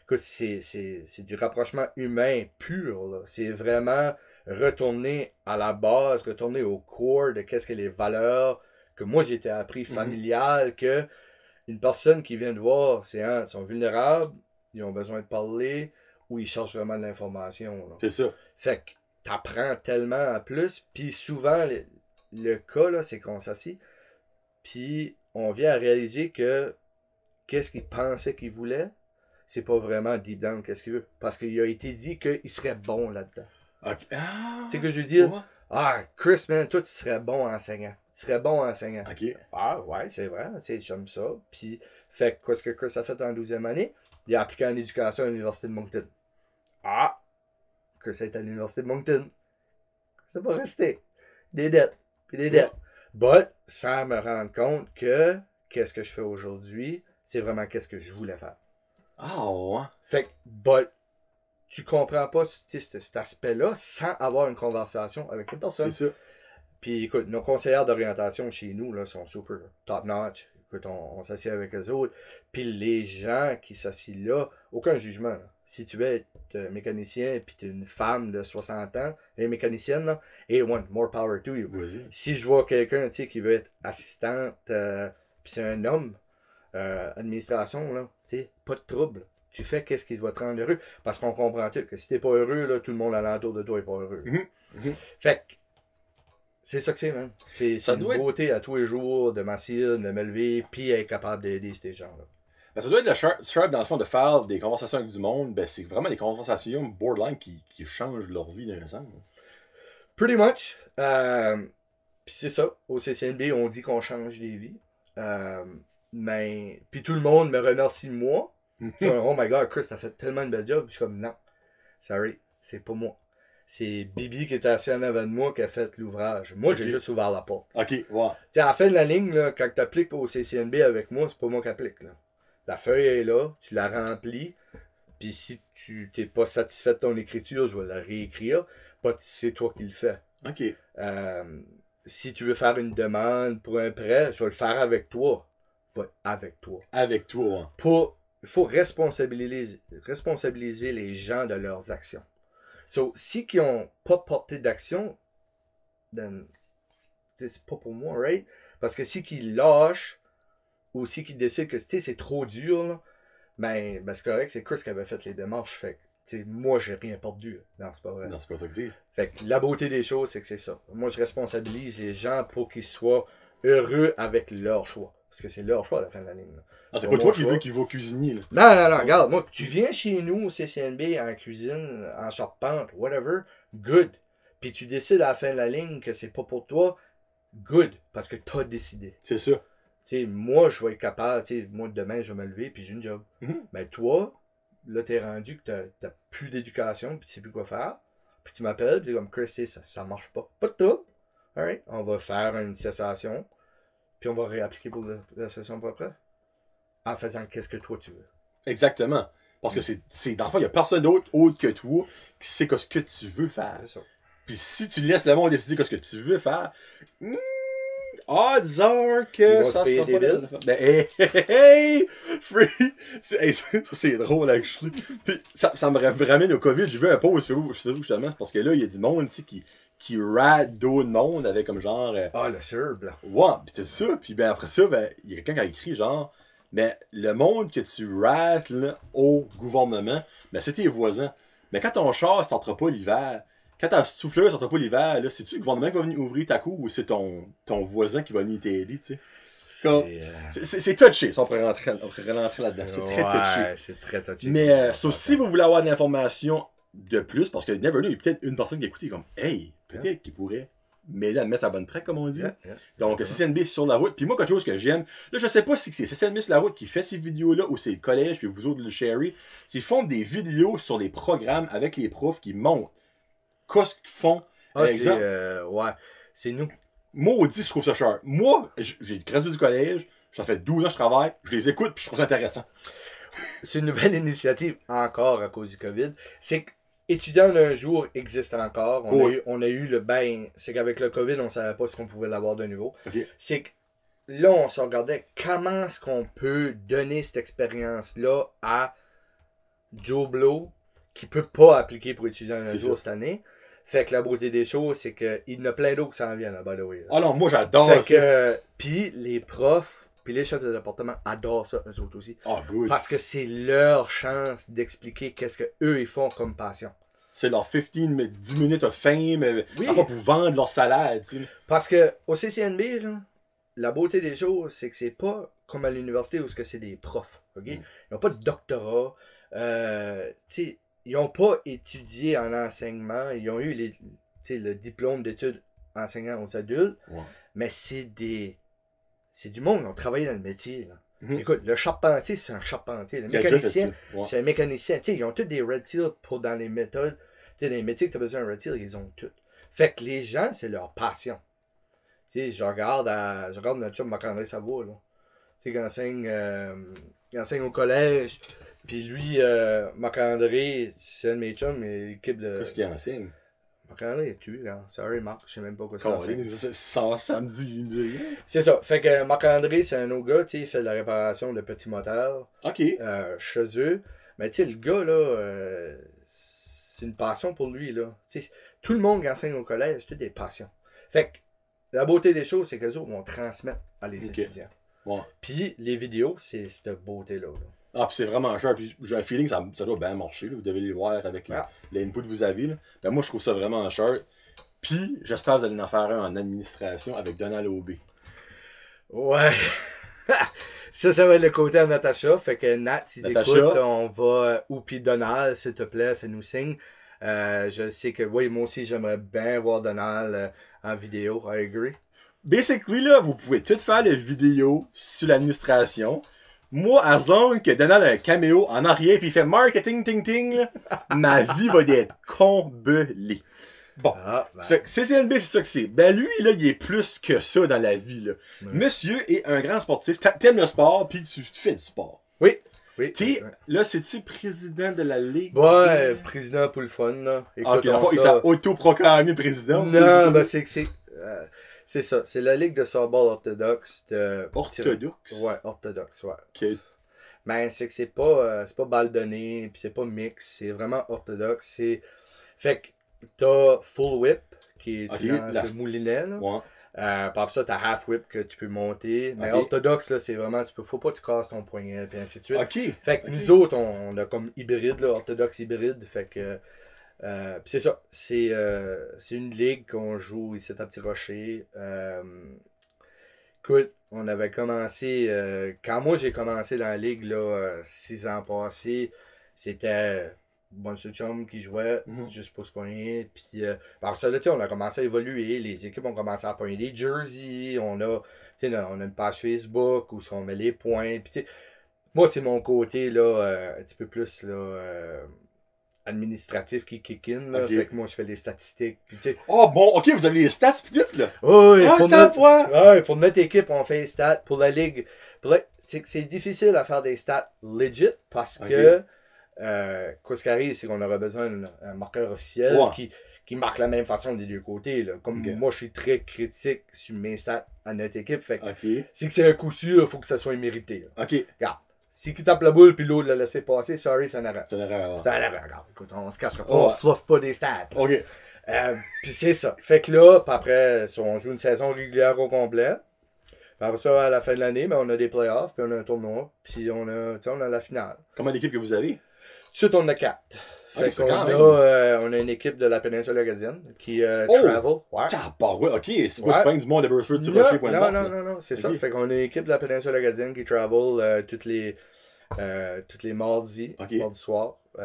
Écoute, c'est du rapprochement humain pur, là. C'est vraiment retourner à la base, retourner au core de qu'est-ce que les valeurs que moi j'ai été appris familiales, que une personne qui vient de voir, ils sont vulnérables, ils ont besoin de parler, ou ils cherchent vraiment de l'information. Là. C'est ça. Fait que t'apprends tellement en plus, puis souvent, le cas, là, c'est qu'on s'assit, puis on vient à réaliser que qu'est-ce qu'il pensait qu'il voulait, c'est pas vraiment deep down qu'est-ce qu'il veut. Parce qu'il a été dit qu'il serait bon là-dedans. Ok. Ah, Tu sais que je veux dire, ouais. ah, Chris, man, toi, tu serais bon enseignant. Tu serais bon enseignant. Ok. Ah, ouais, c'est vrai, tu sais, j'aime ça. Puis, fait que qu'est-ce que Chris a fait en 12e année? Il a appliqué en éducation à l'Université de Moncton. Ah, Chris est à l'Université de Moncton. Ça va rester. Des dettes. Puis des dettes. But, sans me rendre compte que qu'est-ce que je fais aujourd'hui, c'est vraiment qu'est-ce que je voulais faire. Ah, ouais. Fait que, but, tu comprends pas cet aspect-là sans avoir une conversation avec une personne. C'est ça. Puis écoute, nos conseillères d'orientation chez nous là, sont super top-notch. Écoute, on s'assied avec eux autres. Puis les gens qui s'assient là, aucun jugement. Là. Si tu veux être mécanicien puis tu es une femme de 60 ans, et mécanicienne, là, et one, more power to you. Vas-y. Si je vois quelqu'un qui veut être assistante, puis c'est un homme, administration, là, pas de trouble. Tu fais qu'est-ce qui va te rendre heureux. Parce qu'on comprend tout que si t'es pas heureux, là, tout le monde alentour de toi est pas heureux. Fait que c'est ça que c'est, man. C'est une beauté à tous les jours de m'asseoir, de me lever, puis être capable d'aider ces gens-là. Ben, ça doit être le sharp, dans le fond, de faire des conversations avec du monde. Ben, c'est vraiment des conversations borderline qui changent leur vie d'un sens. Pretty much. Puis c'est ça. Au CCNB, on dit qu'on change des vies. Mais puis tout le monde me remercie moi. Oh my god, Chris, t'as fait tellement une belle job. Je suis comme, non, sorry, c'est pas moi. C'est Bibi qui était assis en avant de moi qui a fait l'ouvrage. Moi, j'ai juste ouvert la porte. Ok, ouais. Tu sais, à la fin de la ligne, là, quand tu appliques au CCNB avec moi, c'est pas moi qui applique. Là. La feuille est là, tu la remplis, puis si tu t'es pas satisfait de ton écriture, je vais la réécrire. Pas c'est toi qui le fais. Ok. Si tu veux faire une demande pour un prêt, je vais le faire avec toi. Pas avec toi. Avec toi, Il faut responsabiliser les gens de leurs actions. So, si ils n'ont pas porté d'action, c'est pas pour moi, right? Parce que si ils lâchent, ou si ils décident que c'est trop dur, là, ben c'est correct, c'est Chris qui avait fait les démarches. Fait que, moi, j'ai rien perdu. Non, c'est pas vrai. Non, c'est pas ça que c'est. Fait que la beauté des choses, c'est que c'est ça. Moi, je responsabilise les gens pour qu'ils soient heureux avec leur choix. Parce que c'est leur choix à la fin de la ligne. Ah, c'est pas toi qui va cuisiner. Là. Non, regarde, moi, tu viens chez nous au CCNB en cuisine, en charpente, whatever, good. Puis tu décides à la fin de la ligne que c'est pas pour toi, good. Parce que t'as décidé. C'est ça. T'sais, moi, je vais être capable, moi, demain, je vais me lever, puis j'ai une job. Mais toi, là, t'es rendu que t'as plus d'éducation, puis tu sais plus quoi faire. Puis tu m'appelles, puis t'es comme, Chris, ça marche pas. Pas de tout. Alright, on va faire une cessation, puis on va réappliquer pour la session après. En faisant qu'est-ce que toi tu veux. Exactement. Parce que c'est dans le fond, il n'y a personne d'autre autre que toi qui sait ce que tu veux faire. C'est ça. Puis si tu laisses le monde décider ce que tu veux faire, odds are que ça sera pas là. Ben, hey, free! Ça, c'est drôle, actually. Puis ça me ramène au COVID. J'ai vu un post sur vous, justement, parce que là, il y a du monde, qui rate d'autres monde avec comme genre. Le Serbe, là. Ouais, pis c'est ça. Puis ben après ça, ben, il y a quelqu'un qui a écrit genre. Mais le monde que tu rates là, au gouvernement, ben c'est tes voisins. Mais quand ton char ne sortira pas l'hiver, quand ta souffleuse ne sortira pas l'hiver, là, c'est-tu le gouvernement qui va venir ouvrir ta cour ou c'est ton voisin qui va venir t'aider, tu sais? C'est touché, ça, on pourrait rentrer là-dedans. C'est très touché. Ouais, c'est très touché. Mais sauf si vous voulez avoir de l'information de plus, parce que never know, il y a peut-être une personne qui a écouté comme hey, peut-être qu'il pourrait m'aider à me mettre sa bonne track, comme on dit. Donc, CCNB sur la route. Puis moi, quelque chose que j'aime, là, je sais pas si c'est CCNB sur la route qui fait ces vidéos-là ou c'est le collège, puis vous autres, le Sherry. Ils font des vidéos sur les programmes avec les profs qui montrent qu'est-ce qu'ils font. Par exemple. C'est nous. Maudit, je trouve ça cher. Moi, j'ai gradué du collège, ça fait 12 ans que je travaille, je les écoute, puis je trouve ça intéressant. C'est une nouvelle initiative encore à cause du COVID. C'est que étudiant d'un jour existe encore. On a eu le bain. C'est qu'avec le COVID, on ne savait pas ce qu'on pouvait l'avoir de nouveau. Okay. C'est que là, on se regardait comment est-ce qu'on peut donner cette expérience-là à Joe Blow qui ne peut pas appliquer pour étudiant d'un jour cette année. Fait que la beauté des choses, c'est qu'il y en a plein d'autres qui s'en viennent, by the way. Ah non, moi j'adore ça. Puis les profs, puis les chefs de département adorent ça, eux autres aussi. Good. Parce que c'est leur chance d'expliquer qu'est-ce qu'eux ils font comme passion. C'est leur 10 minutes of fame, pour vendre leur salade. Tu sais. Parce que au CCNB, là, la beauté des choses, c'est que c'est pas comme à l'université où c'est des profs. Okay? Ils n'ont pas de doctorat. Ils n'ont pas étudié en enseignement. Ils ont eu le diplôme d'études enseignant aux adultes. Mais c'est du monde qui ont travaillé dans le métier. Là. Écoute, le charpentier, c'est un charpentier. Le mécanicien, c'est un mécanicien. Ils ont tous des Red Seal pour dans les méthodes. Dans les métiers que tu as besoin d'un Red Seal, ils ont tout. Fait que les gens, c'est leur passion. Je regarde notre chum Marc-André Savoie. Là. Il enseigne au collège. Puis lui, Marc-André, c'est un de mes chums, mais l'équipe de. Qu'est-ce qu'il enseigne? Marc-André est tué, là. Sorry, Marc, je sais même pas quoi ça enseigne. Ça me dit. C'est ça. Fait que Marc-André, c'est un autre gars, tu sais, il fait de la réparation de petits moteurs Ok. chez eux. Mais tu sais, le gars, là, c'est une passion pour lui, là. Tu sais, tout le monde qui enseigne au collège, c'est des passions. Fait que la beauté des choses, c'est qu'eux autres vont transmettre à les étudiants. Ouais. Puis les vidéos, c'est cette beauté-là. Là. Ah, puis c'est vraiment cher. Puis j'ai un feeling que ça doit bien marcher. Là. Vous devez les voir avec l'input que vous avez. Là. Ben, moi, je trouve ça vraiment cher. Puis j'espère que vous allez en faire un en administration avec Donald Aubé. Ouais. Ça va être le côté à Natacha. Fait que Nat, si t'écoutes, on va. Ou puis Donald, s'il te plaît, fais-nous signe. Je sais que, oui, moi aussi, j'aimerais bien voir Donald en vidéo. I agree. Basically, là, vous pouvez tout faire les vidéos sur l'administration. Moi, as long que Donald a un caméo en arrière puis il fait marketing ting ting, là, ma vie va être comblée. Bon, CCNB, c'est ça que c'est. Ben lui, là, il est plus que ça dans la vie. Là. Monsieur est un grand sportif. T'aimes le sport, puis tu fais du sport. Oui. Là, c'est-tu président de la Ligue? Ouais, président pour le fun. Là. Écoute, il s'est autoproclamé président. Non, ben c'est ça. C'est la Ligue de softball orthodoxe. Orthodoxe? Ouais, orthodoxe, ouais. Okay. Ben, c'est que c'est pas balle donnée, puis c'est pas mix, c'est vraiment orthodoxe. Fait que t'as full whip, qui est dans le moulinet, là. Ouais. Par ça, t'as half whip que tu peux monter. Mais orthodoxe, là, c'est vraiment, faut pas que tu casses ton poignet, puis ainsi de suite. Fait que nous autres, on a comme hybride, là, orthodoxe hybride. Fait que, c'est ça. C'est une ligue qu'on joue ici à Petit Rocher. Écoute, on avait commencé, quand moi j'ai commencé dans la ligue, là, 6 ans passés, c'était bon chum qui jouait juste pour se pogner. Puis, par ça, là, on a commencé à évoluer. Les équipes ont commencé à pogner des jerseys. On a une page Facebook où on met les points. Puis, moi, c'est mon côté là, un petit peu plus là, administratif qui kick in. Là. Fait que moi, je fais les statistiques. Puis, oh, bon, ok, vous avez les stats, pis tout, là. Oui, pour notre équipe, on fait les stats. Pour la ligue, c'est difficile à faire des stats legit parce que. Quoi ce qui arrive, c'est qu'on aurait besoin d'un marqueur officiel qui marque la même façon des deux côtés. Là. Comme moi, je suis très critique sur mes stats à notre équipe. Fait c'est que c'est un coup sûr, il faut que ça soit mérité. Là. Regarde, si qui tape la boule puis l'autre l'a laissé passer, sorry, c'est un erreur. C'est un erreur. Regarde, écoute, on se cassera pas, on fluffe pas des stats. Puis c'est ça. Fait que là, puis après, on joue une saison régulière au complet. Après ça, à la fin de l'année, on a des playoffs, puis on a un tournoi, puis on a la finale. Combien d'équipes que vous avez? Ensuite, on a 4. Fait qu'on on a une équipe de la péninsule acadienne qui travel. Ouais. Ok. C'est pas du monde de Burford, tu rocher, point de vente. Non, c'est ça. Fait qu'on a une équipe de la péninsule acadienne qui travel toutes les mardis, mardi soir. Puis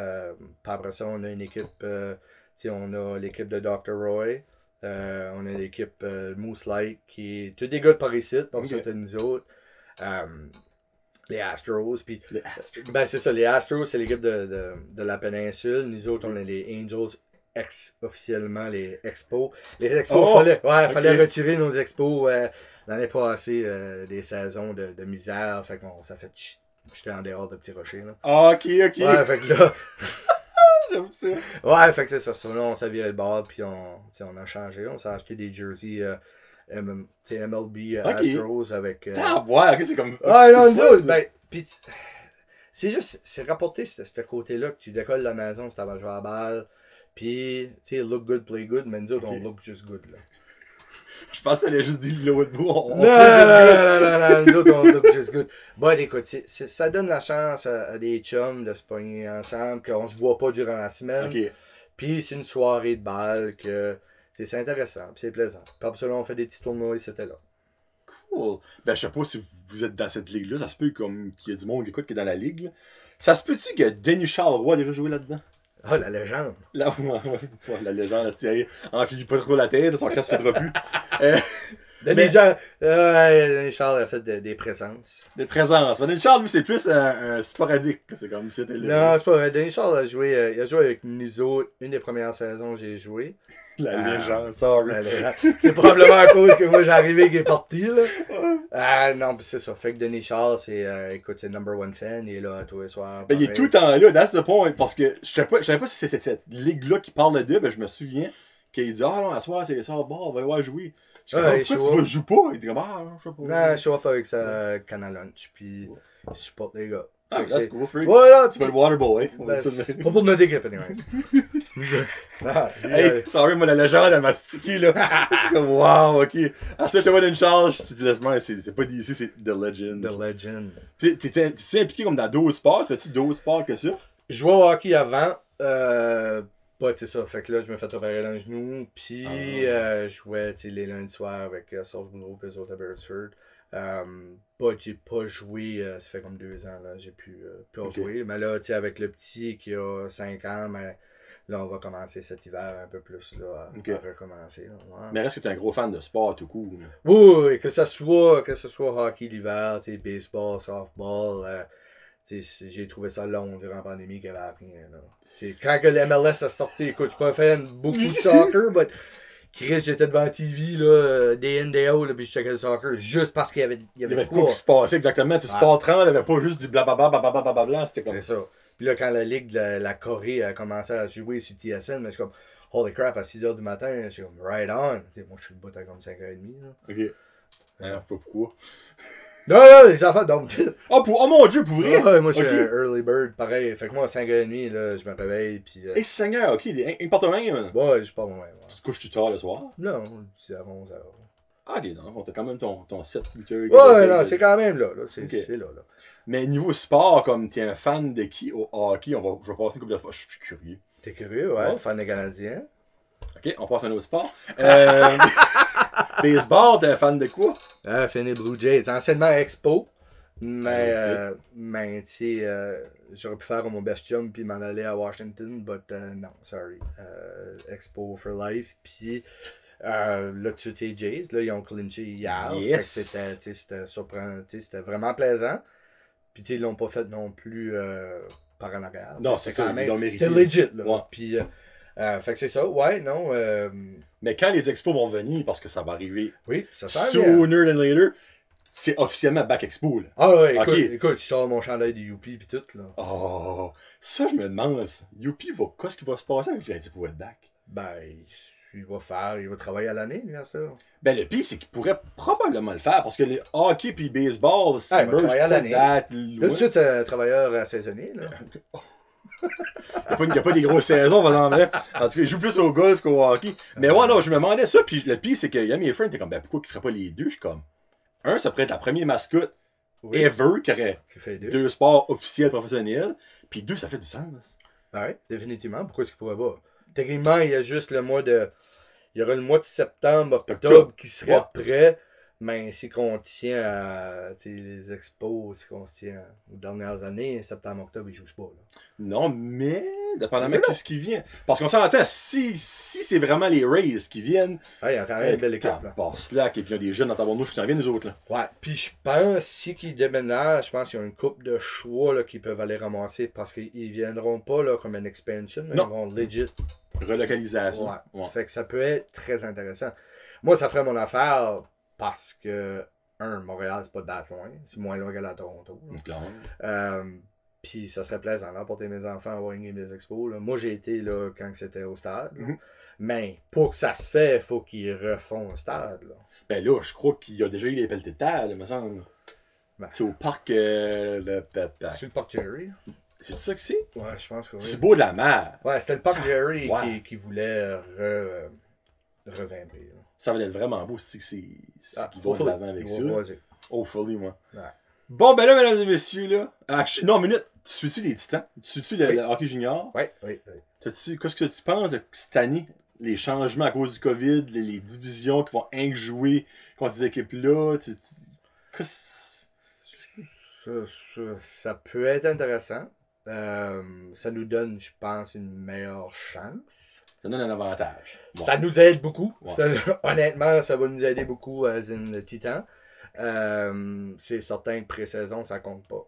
après ça, on a une équipe, on a l'équipe de Dr. Roy. On a l'équipe Moose Light qui est tous des gars de Paris Site, pour ça, c'est nous autres. Les Astros. Puis, ben, c'est ça, les Astros, c'est l'équipe de la péninsule. Nous autres, on a les Angels officiellement, les Expos. Les Expos, fallait retirer nos Expos l'année passée, des saisons de misère. Fait qu'on ça fait j'étais en dehors de Petit Rocher. Là. Ok. Ouais, fait que là. J'aime ça. Ouais, fait que c'est ça. Là, on s'est viré le bord, puis on a changé. On s'est acheté des jerseys. MLB Astros avec. C'est comme. Non, nous ben, pis c'est rapporté ce côté-là que tu décolles la maison, si t'as joué à la balle, pis, tu sais, look good, play good, mais nous autres, on look just good, là. Je pense que t'allais juste dire le haut de bout. Non, nous autres, on look just good. Bon, écoute, ça donne la chance à des chums de se pogner ensemble, qu'on se voit pas durant la semaine. Puis c'est une soirée de balle que. C'est intéressant, c'est plaisant. Puis après ça, on fait des petits tournois et c'était là. Cool. Ben, je sais pas si vous êtes dans cette ligue-là. Ça se peut comme qu'il y a du monde qui écoute qui est dans la ligue. Là. Ça se peut-tu que Denis Charles-Roy a déjà joué là-dedans? Ah, la légende. La légende, la série. Enfile pas trop la tête, son casque ne fera plus. Denis Charles, Denis Charles a fait des présences. Des présences. Denis Charles, lui, c'est plus un sporadique. C'est comme si c'était Non, c'est pas vrai. Denis Charles il a joué avec nous autres. Une des premières saisons que j'ai joué. La légende, sorry. C'est probablement à cause que moi, j'arrivais qu'il est parti, là. Non, c'est ça. Fait que Denis Charles, écoute, c'est number one fan. Il est là tous les soirs. Ben, il est tout le temps là, that's the point. Parce que je savais pas si c'est cette ligue-là qui parle de, ben, je me souviens qu'il dit, ah non, à soir, c'est les soirs, bon, on va y voir jouer. Je dis, pourquoi tu vas jouer pas? Il dit, ah, je sais pas. Non, je suis pas avec sa Canal Lunch, puis il supporte les gars. Ah, that's cool, free. Voilà, tu vas le Waterboy. Ben, c'est pas pour notre équipe, anyways. Hey, sorry, moi, la légende, elle m'a stické, là. C'est comme, wow, ok. Ah, ça, je te vois d'une charge. Je dis, laisse-moi, c'est pas d'ici, c'est The Legend. The Legend. T'es impliqué comme dans d'autres sports? Tu fais-tu d'autres sports que ça? Je jouais au hockey avant. Pas, tu sais ça. Fait que là, je me fais opérer dans le genou. Puis, je jouais, tu sais, les lundis soirs avec Serge Boudreau et les autres à Beresford. J'ai pas joué, ça fait comme 2 ans, là, j'ai pu en jouer. Mais là, tu sais, avec le petit qui a 5 ans, mais là, on va commencer cet hiver un peu plus, là, à recommencer. Là, ouais. Mais reste que t'es un gros fan de sport tout court. Oui, que ce soit hockey l'hiver, tu sais, baseball, softball, tu sais, j'ai trouvé ça long durant la pandémie qu'il y avait appris, là. Tu sais, quand que l'MLS a starté, écoute, je suis pas un fan beaucoup de soccer, mais Chris, j'étais devant la TV, là, day in, day out, là, puis je checkais le soccer juste parce qu'il y avait quoi qui se passait exactement. Sport 30, il n'y avait pas juste du blablabla, c'était comme... C'est ça. Puis là, quand la Ligue de la Corée a commencé à jouer sur TSN, mais je suis comme, holy crap, à 6h du matin, je suis comme, right on. T'sais, moi, je suis debout à comme 5h30. Là. Ok. Pas pourquoi. Non, les enfants, donc. Oh mon dieu, pour vrai? Ouais, moi, je suis un early bird, pareil. Fait que moi, à 5h30, là, je me réveille, puis... Eh, Seigneur, ok, il porte même. Ouais, je pars moi même. Tu te couches-tu tard le soir? Non, c'est à 11h. Ah, ok, non, t'as quand même ton 7-8 heures. Ouais, non, c'est quand même là. C'est là. Mais niveau sport, comme t'es un fan de qui au hockey, je vais passer une couple de fois. Je suis curieux. T'es curieux, ouais, fan des Canadiens. Ok, on passe à un autre sport. Baseball, t'es un fan de quoi? Finis Blue Jays. Anciennement Expo. Mais tu sais, j'aurais pu faire mon best jump puis m'en aller à Washington, but non, sorry. Expo for life. Puis là, tu sais, Jays, là, ils ont clinché hier. Yes. Fait que c'était surprenant. C'était vraiment plaisant. Puis tu sais, ils l'ont pas fait non plus par en arrière. Non, c'est quand même. C'était legit, là. Ouais. Puis, fait que c'est ça, ouais, non. Mais quand les expos vont venir, parce que ça va arriver oui, ça sert sooner than later, c'est officiellement Back Expo. Là. Ah ouais, écoute, je sors mon chandail de Youpi pis tout, là. Oh, ça, je me demande, Youpi, qu'est-ce qui va se passer avec les expos être back? Ben, il va travailler à l'année, bien sûr. Ben, le pire, c'est qu'il pourrait probablement le faire, parce que les hockey pis baseball, il va travailler à l'année. Là, tout de suite, c'est un travailleur saisonnier, là. Il n'y a pas des grosses saisons, par exemple. En tout cas, il joue plus au golf qu'au hockey. Mais ouais, non, je me demandais ça. Puis le pire, c'est que Yami et Friend étaient comme, ben pourquoi il ne ferait pas les deux? Je suis comme, ça pourrait être la première mascotte ever qui aurait deux sports officiels professionnels. Puis 2, ça fait du sens. Ouais, définitivement. Pourquoi est-ce qu'il pourrait pas? Techniquement, il y a juste le mois de. Il y aura le mois de septembre, octobre qui serait prêt. Mais si on tient à les expos, si on se tient aux dernières années, septembre, octobre, ils ne jouent pas. Là. Non, mais dépendamment de ce qui vient. Parce qu'on s'entend, si c'est vraiment les Rays qui viennent. Ouais, il y a quand même une belle équipe. Slack, et puis il y a des jeunes dans ta bande qui s'en viennent, nous autres. Là. Ouais, puis je pense, si qu'ils déménagent, je pense qu'il y a une coupe de choix là, qu'ils peuvent aller ramasser parce qu'ils viendront pas là, comme une expansion, mais ils vont legit. Relocalisation. Ouais. Fait que ça peut être très intéressant. Moi, ça ferait mon affaire. Parce que, Montréal, c'est pas that loin. C'est moins loin qu'à la Toronto. Puis ça serait plaisant d'emporter mes enfants à voir une game des expos. Là. Moi, j'ai été là quand c'était au stade. Mais pour que ça se fait, il faut qu'ils refont un stade. Là. Ben là, je crois qu'il y a déjà eu les pelletés de terre, me semble. Ben. C'est au parc C'est le parc Jerry. C'est ça que c'est? Ouais, je pense que oui. C'est beau de la mer. Ouais, c'était le parc Jerry qui voulait revamper. Ça va être vraiment beau si qu'ils vont de l'avant avec ça. Hopefully, moi. Ouais. Bon, ben là, mesdames et messieurs, là. Non, minute. Tu suis-tu les Titans? Tu suis-tu le hockey junior? Oui. Qu'est-ce que tu penses de cette année? Les changements à cause du COVID, les divisions qui vont jouer contre ces équipes-là? Ça peut être intéressant. Ça nous donne, je pense, une meilleure chance. Ça donne un avantage. Bon. Ça nous aide beaucoup. Ouais. Honnêtement, ça va nous aider beaucoup à Zin Titan. C'est certain que pré-saison, ça compte pas.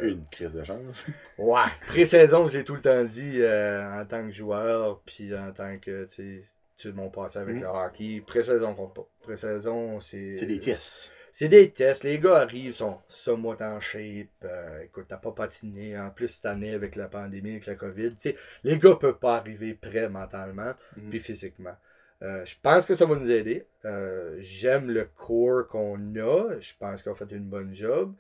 Une crise de chance. Ouais, pré-saison, je l'ai tout le temps dit en tant que joueur, puis en tant que, tu sais, mon passé avec le hockey. Pré-saison compte pas. Pré-saison, c'est... C'est des tests. C'est des tests. Les gars arrivent, sont somewhat en shape. Écoute, t'as pas patiné. En plus, cette année, avec la pandémie, avec la COVID, tu sais, les gars peuvent pas arriver prêts mentalement puis physiquement. Je pense que ça va nous aider. J'aime le core qu'on a. Je pense qu'on a fait une bonne job.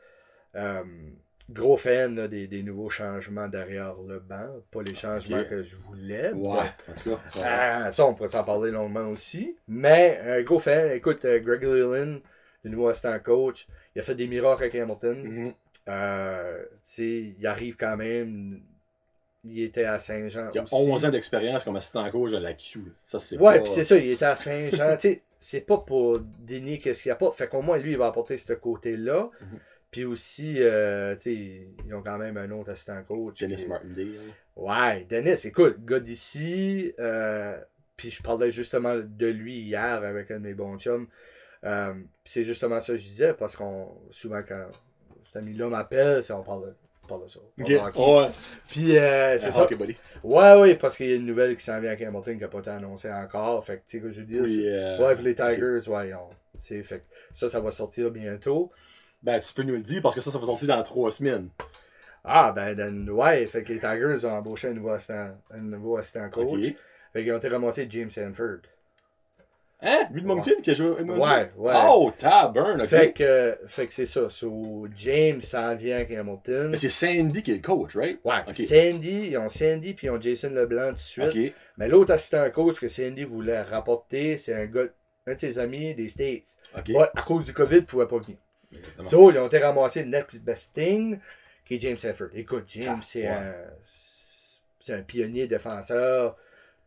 Gros fan là, des nouveaux changements derrière le banc. Pas les changements que je voulais. Ouais, en tout cas. Ça, on pourrait s'en parler longuement aussi. Mais, gros fan. Écoute, Greg Leland, le nouveau assistant coach, il a fait des miracles avec Hamilton. Il arrive quand même. Il était à Saint-Jean. Il a aussi. 11 ans d'expérience comme assistant coach à la Q. Ça, c'est Ouais, pas... puis c'est ça, il était à Saint-Jean. Tu sais, c'est pas pour dénier qu'est-ce qu'il apporte. Fait qu'au moins, lui, il va apporter ce côté-là. Puis aussi, tu sais, ils ont quand même un autre assistant coach. Dennis Martindale. Ouais, Dennis, écoute, gars d'ici. Puis je parlais justement de lui hier avec un de mes bons chums. C'est justement ça que je disais, parce qu'on souvent quand cet ami-là m'appelle, on parle de ça. Ouais. Puis c'est ça. Hockey buddy. Ouais, parce qu'il y a une nouvelle qui s'en vient à Hamilton qui n'a pas été annoncée encore. Fait que tu sais que je veux dire. Puis, puis les Tigers, ouais, fait que ça va sortir bientôt. Ben, tu peux nous le dire parce que ça va sortir dans 3 semaines. Ah, ouais, fait que les Tigers ont embauché un nouveau assistant coach. Okay. Fait qu'ils ont été ramassés James Sanford. Hein? Lui de Moncton qui a joué. Ouais. Oh, taburn, ok. Fait que c'est ça. So, James s'en vient avec Hamilton. Mais c'est Sandy qui est le coach, right? Ouais, Okay. Ils ont Sandy puis ils ont Jason Leblanc tout de suite. Okay. Mais l'autre assistant coach que Sandy voulait rapporter, c'est un de ses amis des States. Okay. Ouais, à cause du COVID, il ne pouvait pas venir. So, ils ont été ramassés le next best thing, qui est James Sanford. Écoute, James, c'est un pionnier défenseur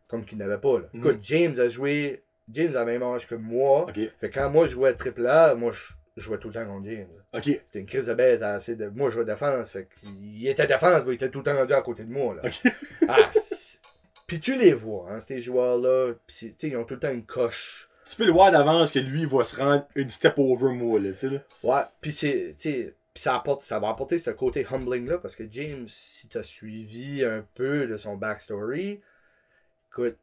comme qu'il n'avait pas. Là. Écoute, James a le même âge que moi. Okay. Fait que quand moi je jouais à AAA, moi je jouais tout le temps contre James. Okay. C'était une crise de bête. Moi je jouais défense. Fait qu'il était défense, mais il était tout le temps rendu à côté de moi. Là. Okay. Puis tu les vois, hein, ces joueurs-là. Puis ils ont tout le temps une coche. Tu peux le voir d'avance que lui va se rendre une step over moi, là, tu sais. Là. Ouais, puis ça va apporter ce côté humbling-là, parce que James, si tu as suivi un peu de son backstory, écoute,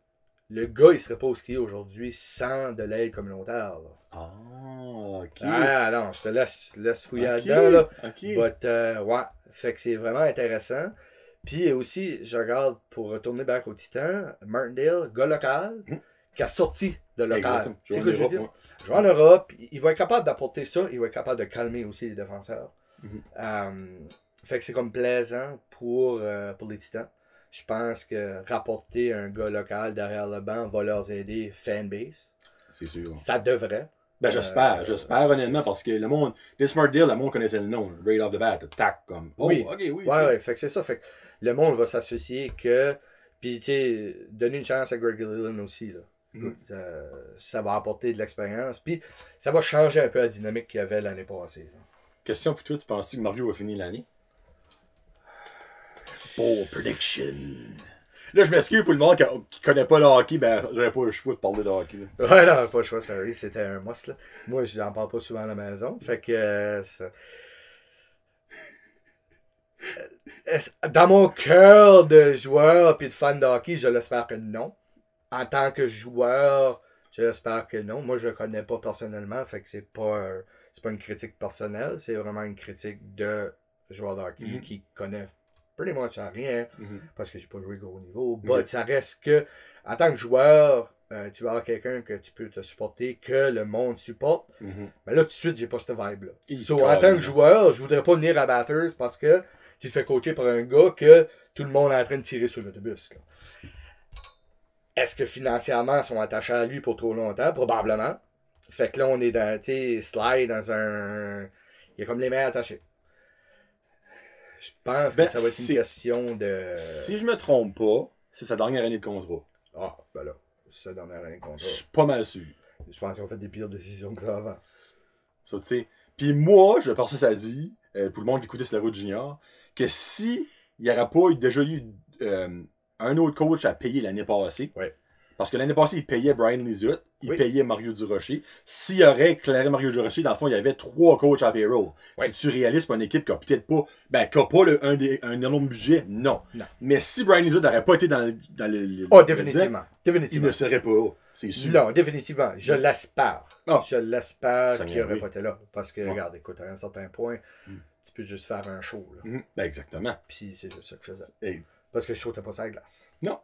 le gars, il serait pas au ski aujourd'hui sans de l'aide communautaire. Là. Ah, ok. Ah non, je te laisse fouiller là-dedans. Là. Ok. But, ouais, fait que c'est vraiment intéressant. Puis aussi, je regarde, pour retourner back au Titan, Martindale, gars local, qui a sorti de local. Tu sais ce que je veux dire? Joue en Europe, il va être capable d'apporter ça, il va être capable de calmer aussi les défenseurs. Fait que c'est comme plaisant pour les Titans. Je pense que rapporter un gars local derrière le banc va leur aider fanbase. C'est sûr. Ça devrait. Ben j'espère honnêtement, parce que le monde, This Martindale, le monde connaissait le nom, right off the bat, tac, comme, oh, oui. ok, oui. Ouais, fait que c'est ça, fait que le monde va s'associer que, puis tu sais, donner une chance à Greg Leland aussi, là. Ça va apporter de l'expérience, puis ça va changer un peu la dynamique qu'il y avait l'année passée. Là. Question pour toi, tu penses-tu que Mario va finir l'année? Bold prediction. Là, je m'excuse pour le monde qui connaît pas le hockey, ben, j'aurais pas le choix de parler de hockey. Là. Ouais, non, pas le choix, sorry, c'était un must, là. Moi, je n'en parle pas souvent à la maison, fait que dans mon cœur de joueur puis de fan de hockey, je l'espère que non. En tant que joueur, je l'espère que non. Moi, je le connais pas personnellement, fait que c'est pas une critique personnelle, c'est vraiment une critique de joueur de hockey qui connaît pretty much rien, parce que j'ai pas joué gros niveau. Mais ça reste que, en tant que joueur, tu vas avoir quelqu'un que tu peux te supporter, que le monde supporte. Mais là, tout de suite, j'ai pas cette vibe-là. En tant que joueur, je voudrais pas venir à Bathurst parce que tu te fais coacher par un gars que tout le monde est en train de tirer sur l'autobus. Là. Est-ce que financièrement, ils sont attachés à lui pour trop longtemps? Probablement. Fait que là, on est dans, tu sais, slide dans un... Il y a comme les mains attachées. Je pense que ça va être une question de... Si je me trompe pas, c'est sa dernière année de contrat. Ah, ben là, c'est sa dernière année de contrat. Je suis pas mal sûr. Je pense qu'ils ont fait des pires décisions que ça avant. So, puis moi, je pense que ça dit, pour le monde qui écoutait sur la route junior, que si il n'y aurait pas déjà eu un autre coach à payer l'année passée. Ouais. Parce que l'année passée, il payait Brian Lizotte, il Oui. payait Mario Durocher. S'il y aurait éclairé Mario Durocher, dans le fond, il y avait 3 coachs à payroll. Oui. C'est-tu réaliste pour une équipe qui a peut-être pas, qui a pas un énorme budget? Non. Mais si Brian Lizotte n'aurait pas été dans le Oh, définitivement. il Définitivement. ne serait pas là. C'est sûr. Non, définitivement. Je l'espère. Ah. Je l'espère Ça qu'il n'aurait oui. pas été là. Parce que, Ouais. regarde, écoute, à un certain point, tu peux juste faire un show. Là. Ben, exactement. Puis c'est juste ça qu'il faisait. Hey. Parce que je sautais pas sur la glace. Non.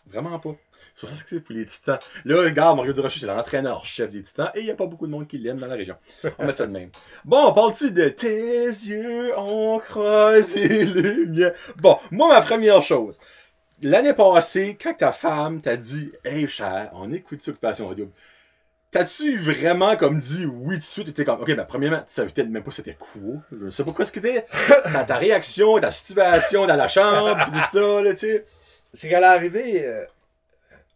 Vraiment pas. C'est ça que c'est pour les Titans. Là, regarde, Mario Durocher, c'est l'entraîneur-chef des Titans et il n'y a pas beaucoup de monde qui l'aime dans la région. On va mettre ça de même. Bon, on parle-tu de tes yeux ont croisé les miens? Bon, moi, ma première chose. L'année passée, quand ta femme t'a dit « Hey, cher, on écoute ça, Occupation Double », t'as-tu vraiment comme dit oui tout de suite? T'étais comme, ok, ben premièrement, tu savais peut-être même pas c'était quoi. Je sais pas quoi ce que c'était. Ta réaction, ta situation dans la chambre, pis tout ça, là, tu sais. C'est qu'elle est arrivée.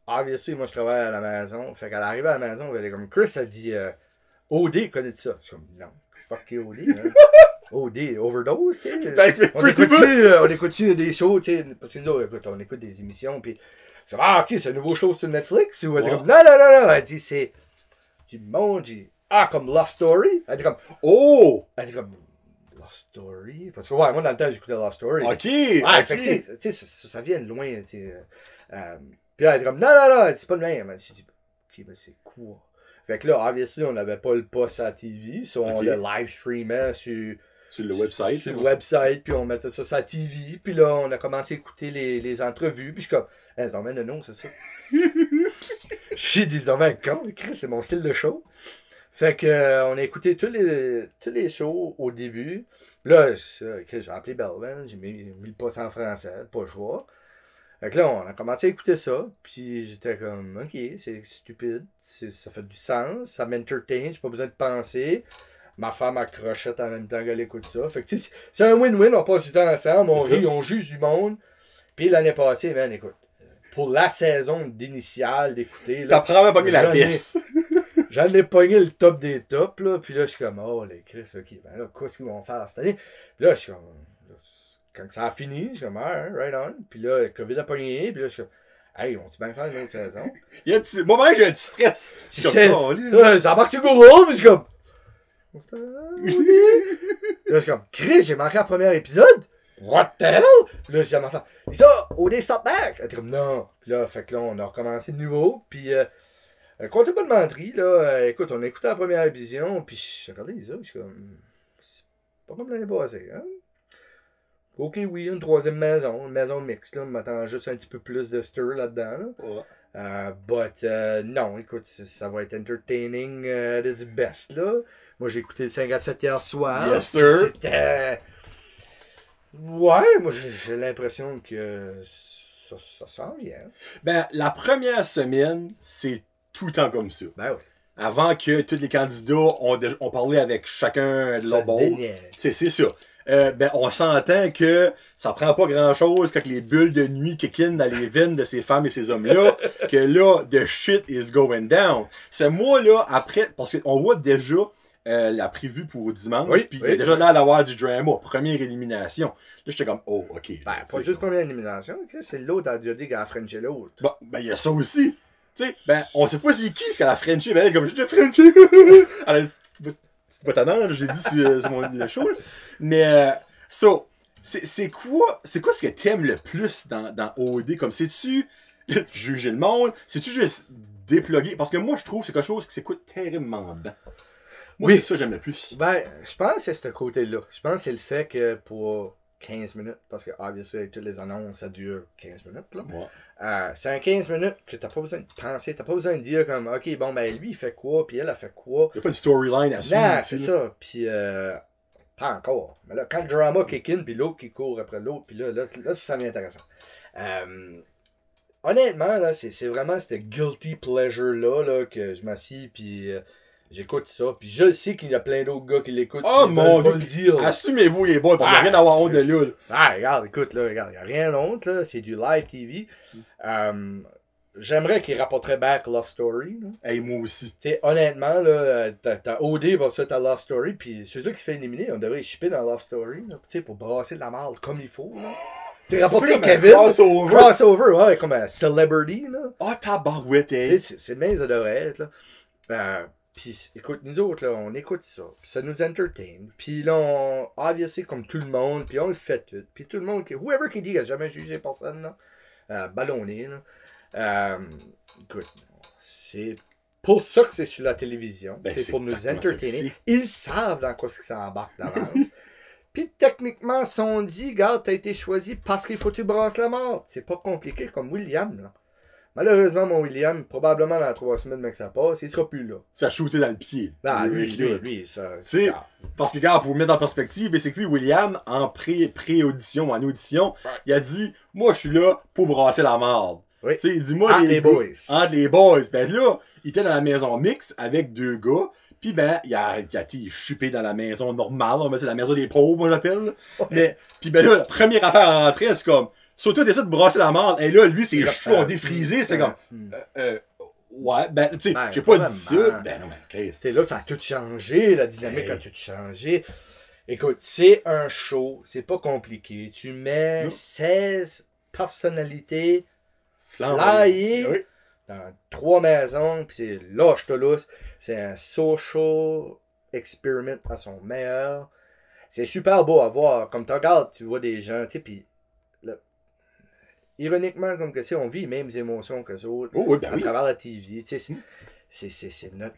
Obviously, moi je travaille à la maison. Fait qu'elle est arrivée à la maison, elle est comme Chris a dit OD, connais-tu ça? Je suis comme non, fuck you, OD. Hein? OD, overdose, tu sais. On écoute-tu des shows, tu sais. Parce que nous, écoute, on écoute des émissions, puis je dis ah, ok, c'est un nouveau show sur Netflix? Ou elle dit comme non, non, non, non. Elle dit c'est du monde, comme Love Story. Elle dit comme oh! Elle dit comme Love Story. Parce que ouais, moi dans le temps, j'écoutais Love Story. Ok! Ouais, ok. fait que tu sais, ça vient de loin, tu sais. Puis là, elle dit comme, non, non, non, c'est pas le même. Je dis, ok, ben c'est quoi? Fait que là, obviously, on n'avait pas le poste à la TV, so on le live streamait sur le website. Sur le website, puis on mettait ça sur la TV, puis là, on a commencé à écouter les entrevues, puis je suis comme, c'est normal de non, c'est ça. J'ai dit, c'est normal con, c'est mon style de show. Fait que, on a écouté tous les shows au début. Là, j'ai appelé Belvin, j'ai mis le poste en français, pas le choix. Fait que là, on a commencé à écouter ça, puis j'étais comme, ok, c'est stupide, ça fait du sens, ça m'entertain, j'ai pas besoin de penser. Ma femme accrochette en même temps qu'elle écoute ça. Fait que tu sais, c'est un win-win, on passe du temps ensemble, on rit, on juge du monde. Puis l'année passée, man, écoute, pour la saison d'initiale d'écouter, t'as probablement pogné la pièce. J'en ai pogné le top des tops, là, puis là, je suis comme, oh, les Chris, ok, ben là, qu'est-ce qu'ils vont faire cette année? Puis là, je suis comme, quand ça a fini, je suis comme, right on. Puis là, le COVID a pogné, puis là, je suis comme, hey, on-tu bien faire une autre saison? Moi, j'ai un petit stress. Ça embarque sur Google, puis je suis comme, là, je suis comme, Chris, j'ai manqué le premier épisode? What the hell? Puis là, j'ai dit à ma femme, ça, OD stop back! Elle était comme, non. Puis là, fait que là, on a recommencé de nouveau, puis comptez pas de menterie, là. Écoute, on a écouté la première vision, puis j'ai regardé les autres, je suis comme, c'est pas comme l'année passée, hein? Ok, oui, une troisième maison, une maison mixte, là. On m'attend juste un petit peu plus de stir là-dedans, là. But, non, écoute, ça va être entertaining at its best, là. Moi, j'ai écouté le 5 à 7 hier soir. Yes, sir. C'était... Ouais, moi, j'ai l'impression que ça s'en vient. Ben, la première semaine, c'est tout le temps comme ça. Ben oui. Avant que tous les candidats ont parlé avec chacun de leur bord. C'est ça. Ben, on s'entend que ça prend pas grand-chose quand les bulles de nuit kick-in dans les veines de ces femmes et ces hommes-là, que là, the shit is going down. C'est moi, là, après, parce qu'on voit déjà la prévue pour dimanche, puis il y a déjà l'air d'avoir du drama, première élimination. Là, j'étais comme, oh, ok. Ben, pas juste première élimination, c'est l'autre à Jody qui a Frenché l'autre. Ben, il y a ça aussi. Tu sais, ben, on sait pas c'est qui ce qu'elle a Frenché, ben, elle est comme, j'ai Frenché. Elle a dit, tu vas t'attendre, j'ai dit sur mon show, là. Mais, c'est quoi ce que t'aimes le plus dans OD? Comme, c'est-tu juger le monde? C'est-tu juste dépluguer? Parce que moi, je trouve que c'est quelque chose qui s'écoute terriblement bien. Moi, c'est ça que j'aime le plus. Ben, je pense que c'est ce côté-là. Je pense que c'est le fait que pour 15 minutes, parce que, obviously, avec toutes les annonces, ça dure 15 minutes, là. Ouais. C'est un 15 minutes que t'as pas besoin de penser, t'as pas besoin de dire comme, ok, bon, ben, lui, il fait quoi, puis elle a fait quoi. Il n'y a pas une storyline à suivre. Non, c'est ça. Puis, pas encore. Mais là, quand le drama kick in, puis l'autre qui court après l'autre, puis là, ça devient intéressant. Honnêtement, là, c'est vraiment ce guilty pleasure-là là, que je m'assis, puis j'écoute ça. Puis je sais qu'il y a plein d'autres gars qui l'écoutent. Oh mon Dieu! Assumez-vous les boys, parce qu'il n'y a rien à avoir honte de là. Ah, regarde, écoute, là, regarde, il n'y a rien d'autre, là. C'est du live TV. J'aimerais qu'il rapporterait back Love Story. Hey, moi aussi. Tu sais, honnêtement, là, t'as OD, pour ça, t'as Love Story, puis celui-là qui se fait éliminer, on devrait shipper dans Love Story, tu sais, pour brasser de la marde comme il faut, là. C'est rapporté comme un Kevin. crossover. Crossover, ouais, comme un celebrity, là. Ah, tabarouette, hey. C'est bien, ça devrait être, là. Puis, écoute, nous autres, là, on écoute ça. Puis ça nous entertain. Puis là, obviously, comme tout le monde, puis on le fait tout. Puis tout le monde, whoever qui dit qu'il n'a jamais jugé personne, là, ballonné, là. Écoute, c'est pour ça que c'est sur la télévision. Ben, c'est pour nous exactement entertainer. ça. Ils savent dans quoi ça embarque d'avance. Puis techniquement, si on dit, regarde, t'as été choisi parce qu'il faut que tu brasses la mort. C'est pas compliqué comme William, là. Malheureusement, mon William, probablement dans 3 semaines, mais que ça passe, il sera plus là. Ça a shooté dans le pied. Ah, lui, ça. C'est parce que, regarde, pour vous mettre en perspective, c'est que lui, William, en pré-audition, en audition, il a dit, moi, je suis là pour brasser la marde. Oui. Tu sais, il dit, moi, Entre les boys. Entre les boys. Ben là, il était dans la maison mix avec 2 gars. Puis ben, il a été chupé dans la maison normale. C'est la maison des pauvres, moi, j'appelle. Mais, puis ben là, la première affaire à rentrer, c'est comme, surtout, t'essaies de brasser la marde. Et là, lui, ses cheveux ont défrisé. C'était comme, ouais, ben, tu sais, j'ai pas dit ça. Ben non, mais Chris. C'est là, ça a tout changé. La dynamique a tout changé. Écoute, c'est un show. C'est pas compliqué. Tu mets 16 personnalités flyées. Oui. Dans 3 maisons, puis c'est lâche Toulouse. C'est un social experiment à son meilleur. C'est super beau à voir. Comme tu regardes, tu vois des gens, tu sais, puis ironiquement, comme que c'est, on vit les mêmes émotions que les autres à travers la TV. Tu sais, c'est notre.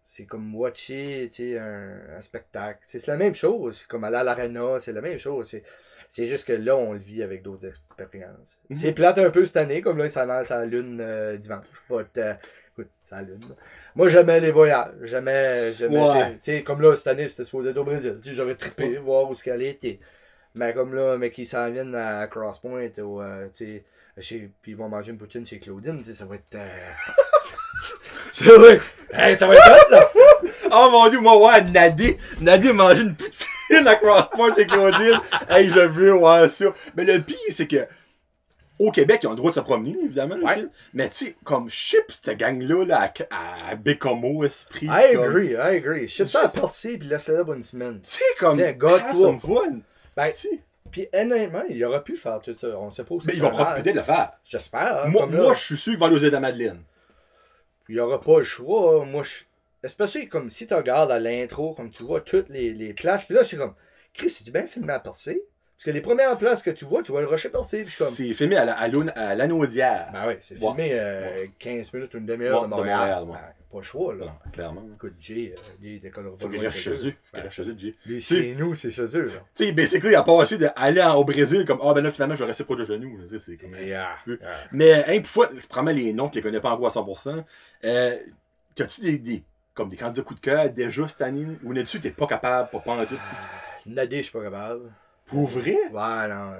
C'est comme watcher, tu sais, un spectacle. C'est la même chose. Comme aller à l'arena, c'est la même chose. C'est juste que là, on le vit avec d'autres expériences. C'est plate un peu cette année, comme là, ça lance à la lune dimanche. Écoute, c'est la lune. Moi, j'aimais les voyages. J'aimais tu sais, comme là, cette année, c'était supposé être au Brésil. J'aurais trippé, voir où ce qu'elle était. Mais comme là, mais qu'ils s'en viennent à Cross Point, ou, tu sais, puis ils vont manger une poutine chez Claudine, tu sais, ça va être... ça va être hot, là! Oh mon dieu, moi, ouais, Nadé manger une poutine à Cross Point chez Claudine. Hey, je veux, ouais, ça. Mais le pire, c'est que, au Québec, ils ont le droit de se promener, évidemment. Ouais. Mais tu sais, comme Chips, cette gang-là, là, à Bécomo, Esprit. I agree. Chips ça à Percy, puis laisse-le là pour une semaine. Tu sais, comme, un gars de toi. Fun. Ben, puis honnêtement, il aurait pu faire tout ça. On sait pas où mais ils vont peut-être le faire. J'espère. Moi, je suis sûr qu'il va aller aux Îles-de-la-Madeleine. Il n'y aura pas le choix. Moi, especially comme si tu regardes à l'intro, comme tu vois toutes les places. Puis là, c'est comme, Chris, c'est-tu bien filmé à Percé? Parce que les premières places que tu vois le rocher Percé. C'est filmé à l'Anaudière. Ben oui, c'est filmé 15 minutes ou une demi-heure de Montréal. Pas le choix, là. Non, clairement. Écoute, Jay était comme faut qu'il reste chez eux. Faut qu'il reste chez eux, Jay. Lui, chez nous, c'est chez eux, là. Tu sais, basically, il a passé d'aller au Brésil comme, ben là, finalement, je vais rester proche de genoux. C'est comme mais, pour probablement les noms, tu les connais pas encore à 100%. As-tu des candidats coup de cœur déjà cette année? Ou n'es-tu t'es pas capable pour prendre tout? Nadé, je suis pas capable. Pour vrai? Ouais, non.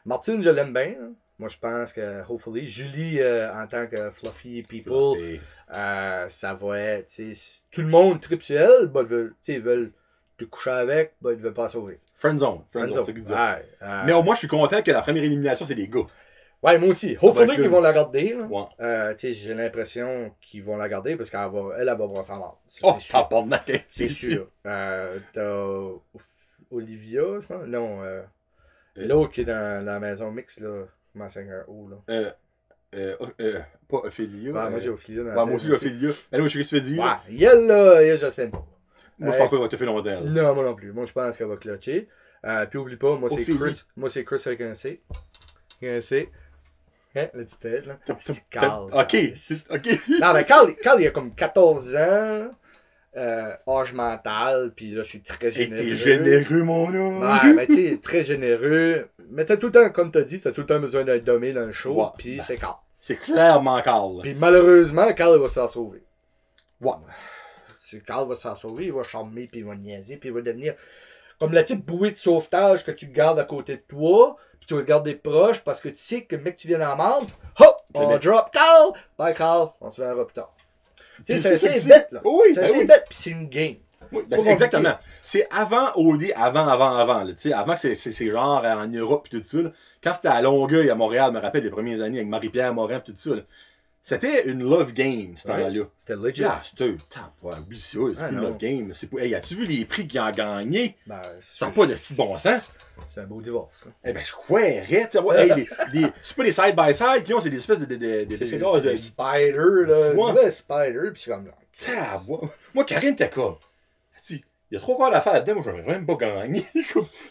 Martine, je l'aime bien. Hein. Moi, je pense que, hopefully, Julie, en tant que Fluffy People, ça va être, tout le monde tripe sur elle, ils veulent te coucher avec, ils ne veulent pas sauver. Friendzone, c'est ce qu'il dit. Mais au moins, je suis content que la première élimination, c'est les gars. Ouais, moi aussi. Hopefully qu'ils vont la garder. Ouais. J'ai l'impression qu'ils vont la garder parce qu'elle va brosser en mort. C'est sûr. T'as Olivia, je pense. Non, l'autre qui est dans la maison mixte, là. Comment c'est un O, là? Pas Ophélia. Ouais, moi j'ai Ophélia dans la moi aussi j'ai Ophélia. Mais moi, je sais ce que tu veux dire. Ouais, il y a Jocelyne. Moi, je pense pas qu'elle va te faire longtemps. Non, moi non plus. Moi, je pense qu'elle va clutcher. Puis oublie pas, moi c'est Chris. Moi c'est Chris avec un C. Un C. Hein, la petite tête, là. C'est Carl. Ok. Non, mais Carl, il a comme 14 ans. Âge mental, puis là, je suis très généreux. T'es généreux, mon homme! Ouais, mais tu sais, très généreux. Mais t'as tout le temps, comme t'as dit, t'as tout le temps besoin d'être dommé dans le show, puis c'est Carl. C'est clairement Carl. Puis malheureusement, Carl va se faire sauver. Ouais. Carl va se faire sauver, il va charmer, puis il va niaiser, puis il va devenir comme la petite bouée de sauvetage que tu gardes à côté de toi, puis tu vas le garder proche, parce que tu sais que le mec, tu viens dans la marde, hop, on drop Carl! Bye Carl, on se verra plus tard. C'est assez bête, là. Oui, c'est assez bête, puis c'est une game. Oui, exactement. C'est avant OD, avant. Là, avant que c'est genre en Europe et tout ça. Là, quand c'était à Longueuil, à Montréal, je me rappelle les premières années avec Marie-Pierre Morin et tout ça. C'était une love game, ce Ouais. temps-là. C'était legit. Là, c'était oublie ça, c'est Ah, plus une non. love game. C'est pas... Hey, as-tu vu les prix qu'il a gagné? Ben, Ça n'a pas de petit bon sens. C'est un beau divorce. Ça. Eh ben, je croirais, tu sais, ouais, hey, c'est pas des side-by-side qu'ils ont, c'est des espèces C'est des spiders, là. Ouais. Là, spider, puis je suis comme. Moi, Karine, t'es comme. Il y a trop encore d'affaires là-dedans, moi, j'aurais même pas gagné.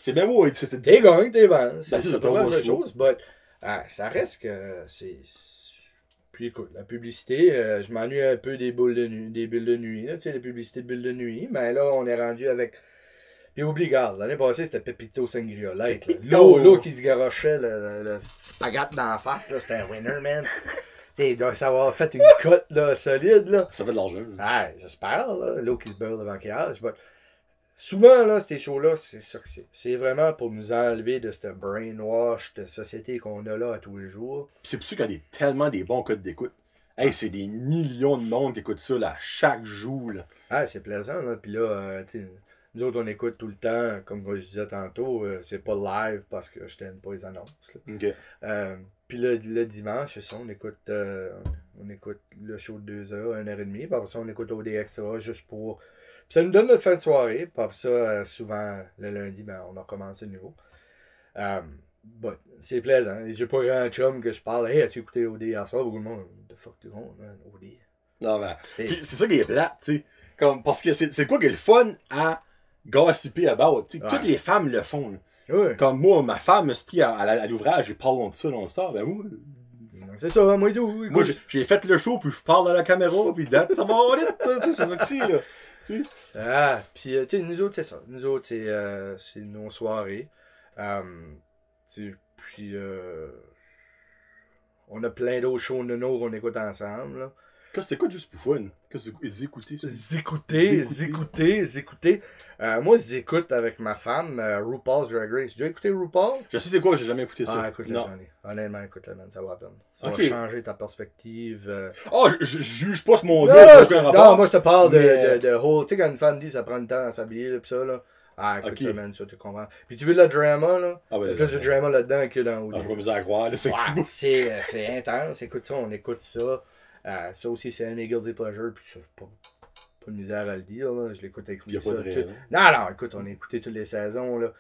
C'est même moi, c'est T'es gagné, t'es vent. C'est c'est pas pas la mon seule choix. chose, mais ça reste que c'est. Puis écoute, la publicité, je m'ennuie un peu des bulles de nuit, là, tu sais, les publicités de bulles de nuit, mais là, on est rendu avec. Puis oublie, regarde, l'année passée, c'était Pepito Sangria Light. L'eau qui se garochait le spaghette dans la face, là, c'était un winner, man. Tu sais, il doit savoir fait une cote là, solide, là. Ça fait de l'argent. Ah, j'espère, là, l'eau qui se beurre le maquillage. Mais souvent, là, ces shows-là, c'est ça que c'est. C'est vraiment pour nous enlever de ce brainwash de société qu'on a là à tous les jours. C'est pour ça qu'il y a tellement des bons codes d'écoute. Hey, c'est des millions de monde qui écoutent ça là, chaque jour. Là. Ah, c'est plaisant, là. Puis là, tu sais, nous autres, on écoute tout le temps, comme je disais tantôt, c'est pas live parce que je t'aime pas les annonces. Là. OK. Puis le dimanche, c'est ça, on écoute le show de 2 heures, 1h30. Puis après ça, on écoute OD Extra juste pour. Puis ça nous donne notre fin de soirée. Puis après ça, souvent, le lundi, ben, on a recommencé de nouveau. But, c'est plaisant. J'ai pas grand chum que je parle. Hey, as-tu écouté OD hier soir? Beaucoup de monde, the fuck tu comptes, man, OD. Non, mais. C'est ça qui est plate, tu sais. Comme, parce que c'est quoi qui est le fun à gossiper about. Tu sais, Ouais. toutes les femmes le font. Là. Ouais. Comme moi, ma femme me se prie à l'ouvrage et parlons de ça dans le sort. Ben moi, C'est ça, moi et tout. Écoute, moi j'ai fait le show, puis je parle à la caméra, puis date, ça va aller, tu sais, c'est ça que c'est, là. Tu sais. Ah, puis, tu sais, nous autres, c'est ça. Nous autres, c'est nos soirées. Puis, on a plein d'autres shows de nous qu'on écoute ensemble. Là. Qu'est-ce que t'écoutes juste pour fun? Qu'est-ce que vous écoutez ça? Écoutez. Moi, j'écoute avec ma femme RuPaul's Drag Race. Tu as écouté RuPaul? Je sais c'est quoi, j'ai jamais écouté ça. Ah, écoute-le, Non. Johnny. Honnêtement, écoute-le, man. Ça va à peine. Ça Ok. va changer ta perspective. Oh, je juge pas ce monde Non, là, non, moi, je te parle mais- de whole. Tu sais, quand une femme dit ça prend du temps à s'habiller, là, pis ça, là. Ah, écoute Ok. ça, man, ça, tu comprends. Puis tu veux le drama, là? Ah, Il y ben, a plus de drama là-dedans que dans j'ai pas misère à croire, là, c'est que Ouais, c'est c'est intense. Écoute ça, on écoute ça. Ça aussi, c'est un de mes guilty pleasures. Puis ça, pas de misère à le dire. Là. Je l'écoute avec Il y a ça. pas de raison. Non, écoute, on a écouté toutes les saisons. Là.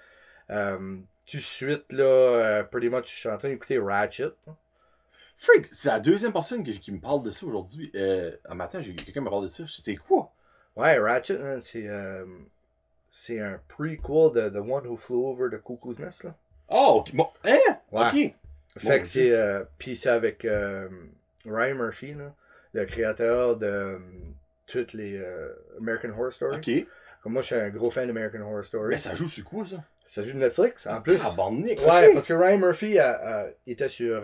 Tout de suite, là, pretty much, je suis en train d'écouter Ratchet. Freak, c'est la deuxième personne qui me parle de ça aujourd'hui. Un matin, quelqu'un me parle de ça. C'est quoi? Ouais, Ratchet, hein, c'est un prequel de The One Who Flew Over the Cuckoo's Nest. Là. Oh, ok. Bon, hein? Ouais. Ok. Fait Mon que c'est. Puis c'est avec Ryan Murphy, là, le créateur de toutes les American Horror Story. Ok. Comme moi, je suis un gros fan d'American Horror Story. Mais ça joue sur quoi, ça? Ça joue de Netflix, en plus. Ah, Barnick. Ouais, ok. parce que Ryan Murphy était sur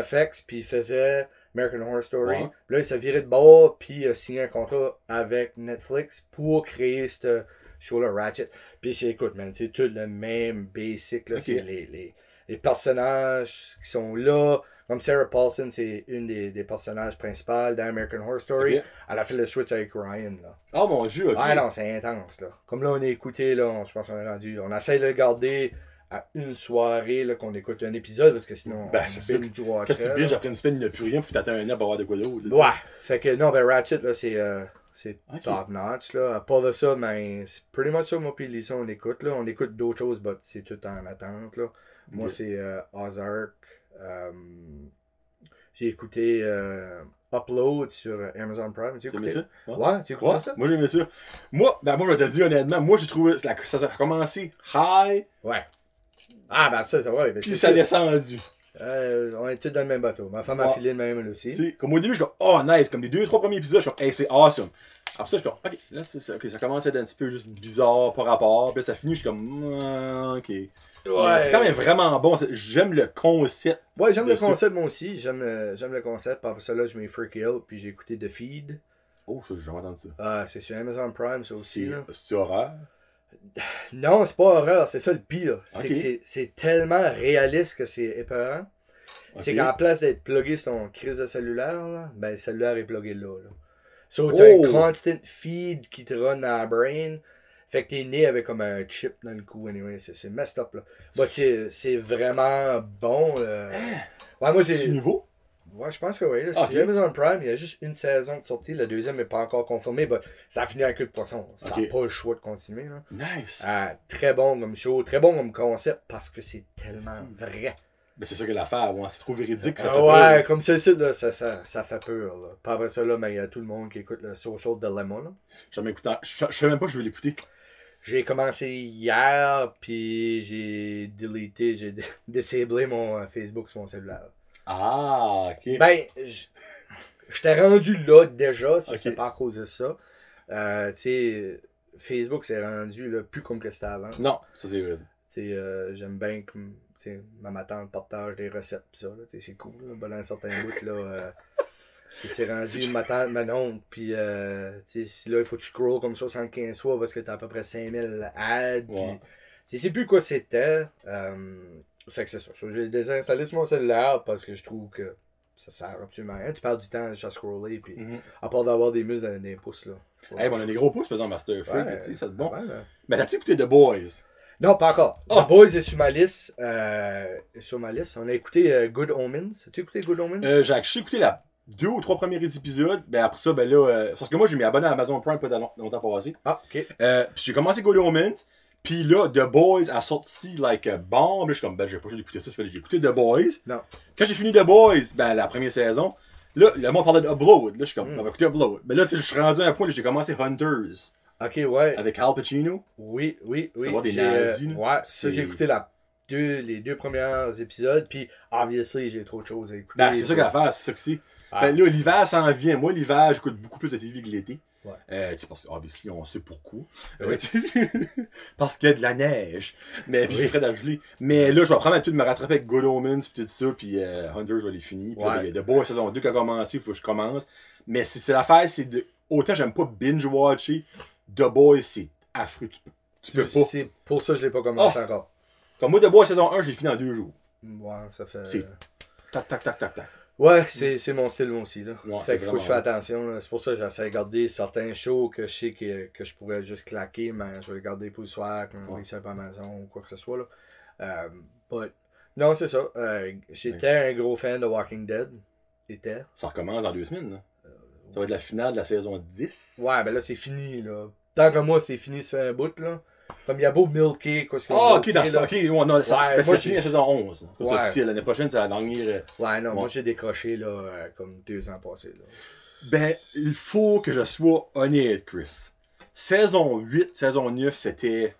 FX, puis il faisait American Horror Story. Ouais. Puis là, il s'est viré de bord, puis il a signé un contrat avec Netflix pour créer ce show-là, Ratchet. Puis c'est, écoute, man, c'est tout le même basic, là. Ok. C'est les personnages qui sont là. Comme Sarah Paulson, c'est une des personnages principaux dans American Horror Story. Ok. Elle a fait le switch avec Ryan, là. Oh mon dieu, ok. Ah non, c'est intense, là. Comme là, on a écouté, là, je pense qu'on est rendu. On essaie de le garder à une soirée, là, qu'on écoute un épisode, parce que sinon, Ben, on c'est ça. binge-watcherait, Quand tu binges là. après une semaine, il n'y a plus rien, puis t'attends un an pour avoir de quoi d'autre. là, Ouais. Fait que, non, ben, Ratchet, là, c'est Ok. top notch, là. À part de ça, ben, c'est pretty much ça, moi, puis Lisa, on écoute, là. On écoute d'autres choses, mais c'est tout en attente, là. Moi, Ok. c'est Ozark. J'ai écouté Upload sur Amazon Prime. Tu as Tu aimais écouté? ça? Ouais, tu écoutes Ouais, ça? moi j'aimais ça. Moi, je vais te dire honnêtement, moi j'ai trouvé ça a commencé high, Ouais. Ah, ben ça va. Ben, puis c'est ça a descendu. on est tous dans le même bateau. Ma femme a Ouais. filé le même, elle aussi. Tu sais, comme au début, je suis comme, oh nice, comme les 2-3 premiers épisodes, je suis comme, hey, c'est awesome. Après ça, je suis comme, ok, là, ok, ça commence à être un petit peu juste bizarre par rapport, puis là, ça finit, je suis comme, ok. Mais c'est quand même vraiment bon, j'aime le concept. Ouais, j'aime de le ça. concept, moi aussi. J'aime le concept. Par ça, là, je m'ai freaké out, puis j'ai écouté The Feed. Oh, ça, j'ai jamais entendu ça. Ah, c'est sur Amazon Prime, ça aussi, là. C'est horreur. Non, c'est pas horreur, c'est ça le pire. C'est Ok. que c'est tellement réaliste que c'est épeurant. C'est Ok. qu'en place d'être plugué sur ton crise de cellulaire, là, ben, le cellulaire est plugué là. So, t'as un Oh! constant feed qui te run dans la brain. Fait que t'es né avec comme un chip dans le cou, anyway. C'est messed up, là. But c'est vraiment bon. Ouais, moi, je C'est l'ai. nouveau? Ouais, je pense que oui. Là, Ok. sur Amazon Prime, il y a juste une saison de sortie. La deuxième n'est pas encore confirmée. Mais ça a fini avec queue de poisson. Ça n'a Ok. pas le choix de continuer. Là. Nice. Très bon comme show, très bon comme concept parce que c'est tellement vrai. Mais c'est ça que l'affaire, ouais. C'est trop véridique que ça fait Ouais, peur. comme celle-ci, là, ça fait peur. Là. Pas après ça, là, mais il y a tout le monde qui écoute le Social Dilemma. Là. Je sais même pas que je vais l'écouter. J'ai commencé hier, puis j'ai deleté, j'ai désablé mon Facebook sur mon cellulaire. Ah, ok. Ben, j'étais rendu là déjà, si Ok. c'était pas à cause de ça. Tu sais, Facebook s'est rendu là, plus comme que c'était avant. Non, ça c'est vrai. Tu sais, j'aime bien comme, tu sais, ma tante partage des recettes pis ça, là, tu sais, c'est cool, là, ben, dans un certain bout, là, tu sais, c'est rendu ma tante, ma oncle, pis, tu sais, là, il faut que tu scrolls comme 75 fois parce que t'as à peu près 5000 ads, pis, Ouais. tu sais, c'est plus quoi c'était, fait que c'est ça, j'ai désinstallé sur mon cellulaire parce que je trouve que ça sert absolument à rien, tu perds du temps à scroller, pis, Mhm. à part d'avoir des muscles dans les pouces, là. Hey, bon, on a des gros pouces, par exemple, Master Freak, Ouais, tu sais, c'est bon. ouais, ouais. Mais as-tu écouté The Boys? Non, pas encore. Oh. The Boys est sur ma liste. On a écouté Good Omens. As-tu écouté Good Omens? J'ai écouté la 2 ou 3 premiers épisodes. Ben après ça, ben là, parce que moi, j'ai mis abonné à Amazon Prime pas longtemps passé. Ah, ok. Puis j'ai commencé Good Omens. Puis là, The Boys a sorti like a bomb. Là, je suis comme, ben, j'ai pas juste écouté ça. J'ai écouté The Boys. Non. Quand j'ai fini The Boys, ben, la première saison, là, le monde parlait d'Upload. Là, je suis comme, on va écouter Upload. Mais là, tu sais, je suis rendu à un point où j'ai commencé Hunters Ok, ouais. avec Al Pacino. Oui. Ça va des J'ai, nazis, là. ouais, ça, C'est- j'ai écouté les deux premiers épisodes. Puis, obviously, j'ai trop de choses à écouter. Ben, c'est ça qu'il y a à faire, c'est ça que c'est. Ah, Ben là, l'hiver s'en vient. Moi, l'hiver, j'écoute beaucoup plus de TV que l'été. Ouais. Tu sais, parce que, obviously, on sait pourquoi. Oui. Parce qu'il y a de la neige. Mais puis, Oui. il ferait de la gelée. Mais là, je vais prendre la de me rattraper avec Good Omens, puis tout ça, puis Hunter, je vais les finir. Puis là, Ouais. il y a The Boys saison 2 qui a commencé, il faut que je commence. Mais c'est l'affaire, c'est de. Autant j'aime pas binge-watcher, The Boys, c'est affreux. Tu peux pas. C'est pour ça que je l'ai pas commencé encore. Comme moi, The Boys saison 1, je l'ai fini en 2 jours. Ouais, ça fait. C'est- Tac, tac, tac, tac, tac. Ouais, c'est mon style moi aussi. Là. Ouais, fait c'est qu'il faut que je vraiment fasse attention. là. C'est pour ça que j'essaie de garder certains shows que je sais que je pourrais juste claquer, mais je vais les garder pour le soir, quand on sur Amazon ou quoi que ce soit. Là. But, non, c'est ça. J'étais un gros fan de Walking Dead. Ça recommence dans 2 semaines, là. Ça va être la finale de la saison 10. Ouais, ben là, c'est fini. Là. Tant que moi, c'est fini, ça fait un bout. Là. Comme il y a beau milker, quoi ce Ah, ok, dans ça. Ok, ouais, non, ça, Ouais, c'est moi, fini la j'ai- saison 11. C'est Ouais. officiel. L'année prochaine, c'est la dernière. Ouais, non, Ouais. moi j'ai décroché là, comme 2 ans passés. Là. Ben, il faut que je sois honnête, Chris. Saison 8, saison 9, c'était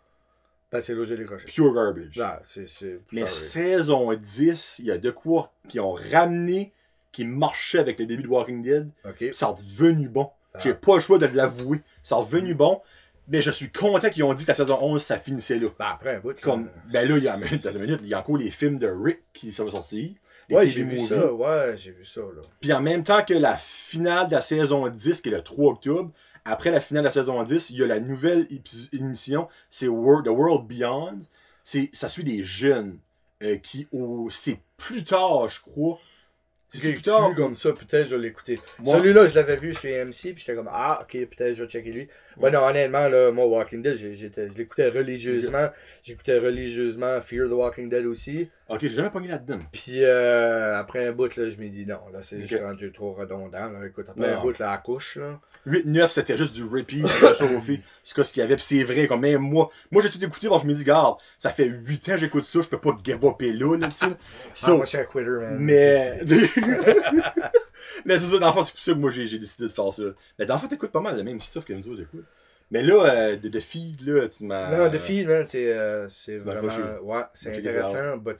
Ben, c'est là que j'ai décroché. pure garbage. Ouais, c'est. Mais sorry. saison 10, il y a de quoi qui ont ramené, qui marchait avec le début de Walking Dead. Ok. Puis ça a redevenu bon. Ah. J'ai pas le choix de l'avouer. Ça a redevenu bon. Mais je suis content qu'ils ont dit que la saison 11, ça finissait là. Ben, après un bout. là, Comme, ben là, il y a une minute, il y a encore les films de Rick qui sont sortis. Les Ouais, TV j'ai vu movies. ça. Ouais, j'ai vu ça. Là. Puis en même temps que la finale de la saison 10, qui est le 3 octobre, après la finale de la saison 10, il y a la nouvelle émission, c'est The World Beyond. Ça suit des jeunes c'est plus tard, je crois. C'est J'ai plus tard. comme ça, peut-être je vais l'écouter. Moi- Celui-là, je l'avais vu chez AMC, puis j'étais comme, ah, ok, peut-être je vais checker lui. Ben non, honnêtement, là, moi, Walking Dead, je l'écoutais religieusement. J'écoutais religieusement Fear the Walking Dead aussi. Ok, j'ai jamais pogné là-dedans. Puis après un bout, là, je me dis, non, là, c'est Ok. juste rendu trop redondant. Là. Écoute, après Non. un bout, là, à couche, là. 8-9, c'était juste du repeat, de chauffer. C'est quoi ce qu'il y avait. Puis c'est vrai, comme même moi j'ai tout écouté, parce que je me dis, garde, ça fait 8 ans que j'écoute ça, je peux pas give up là, tu sais. Ah, So, moi, je suis un quitter, man. mais. Mais c'est ça, dans le fond, c'est pour ça que moi j'ai décidé de faire ça. Mais dans le fond, t'écoutes pas mal le même stuff que nous autres, j'écoute. Mais là, de Feed, là, tu m'as. Non, The Feed, man, c'est m'as vraiment. accroché. Ouais, c'est Checker intéressant, but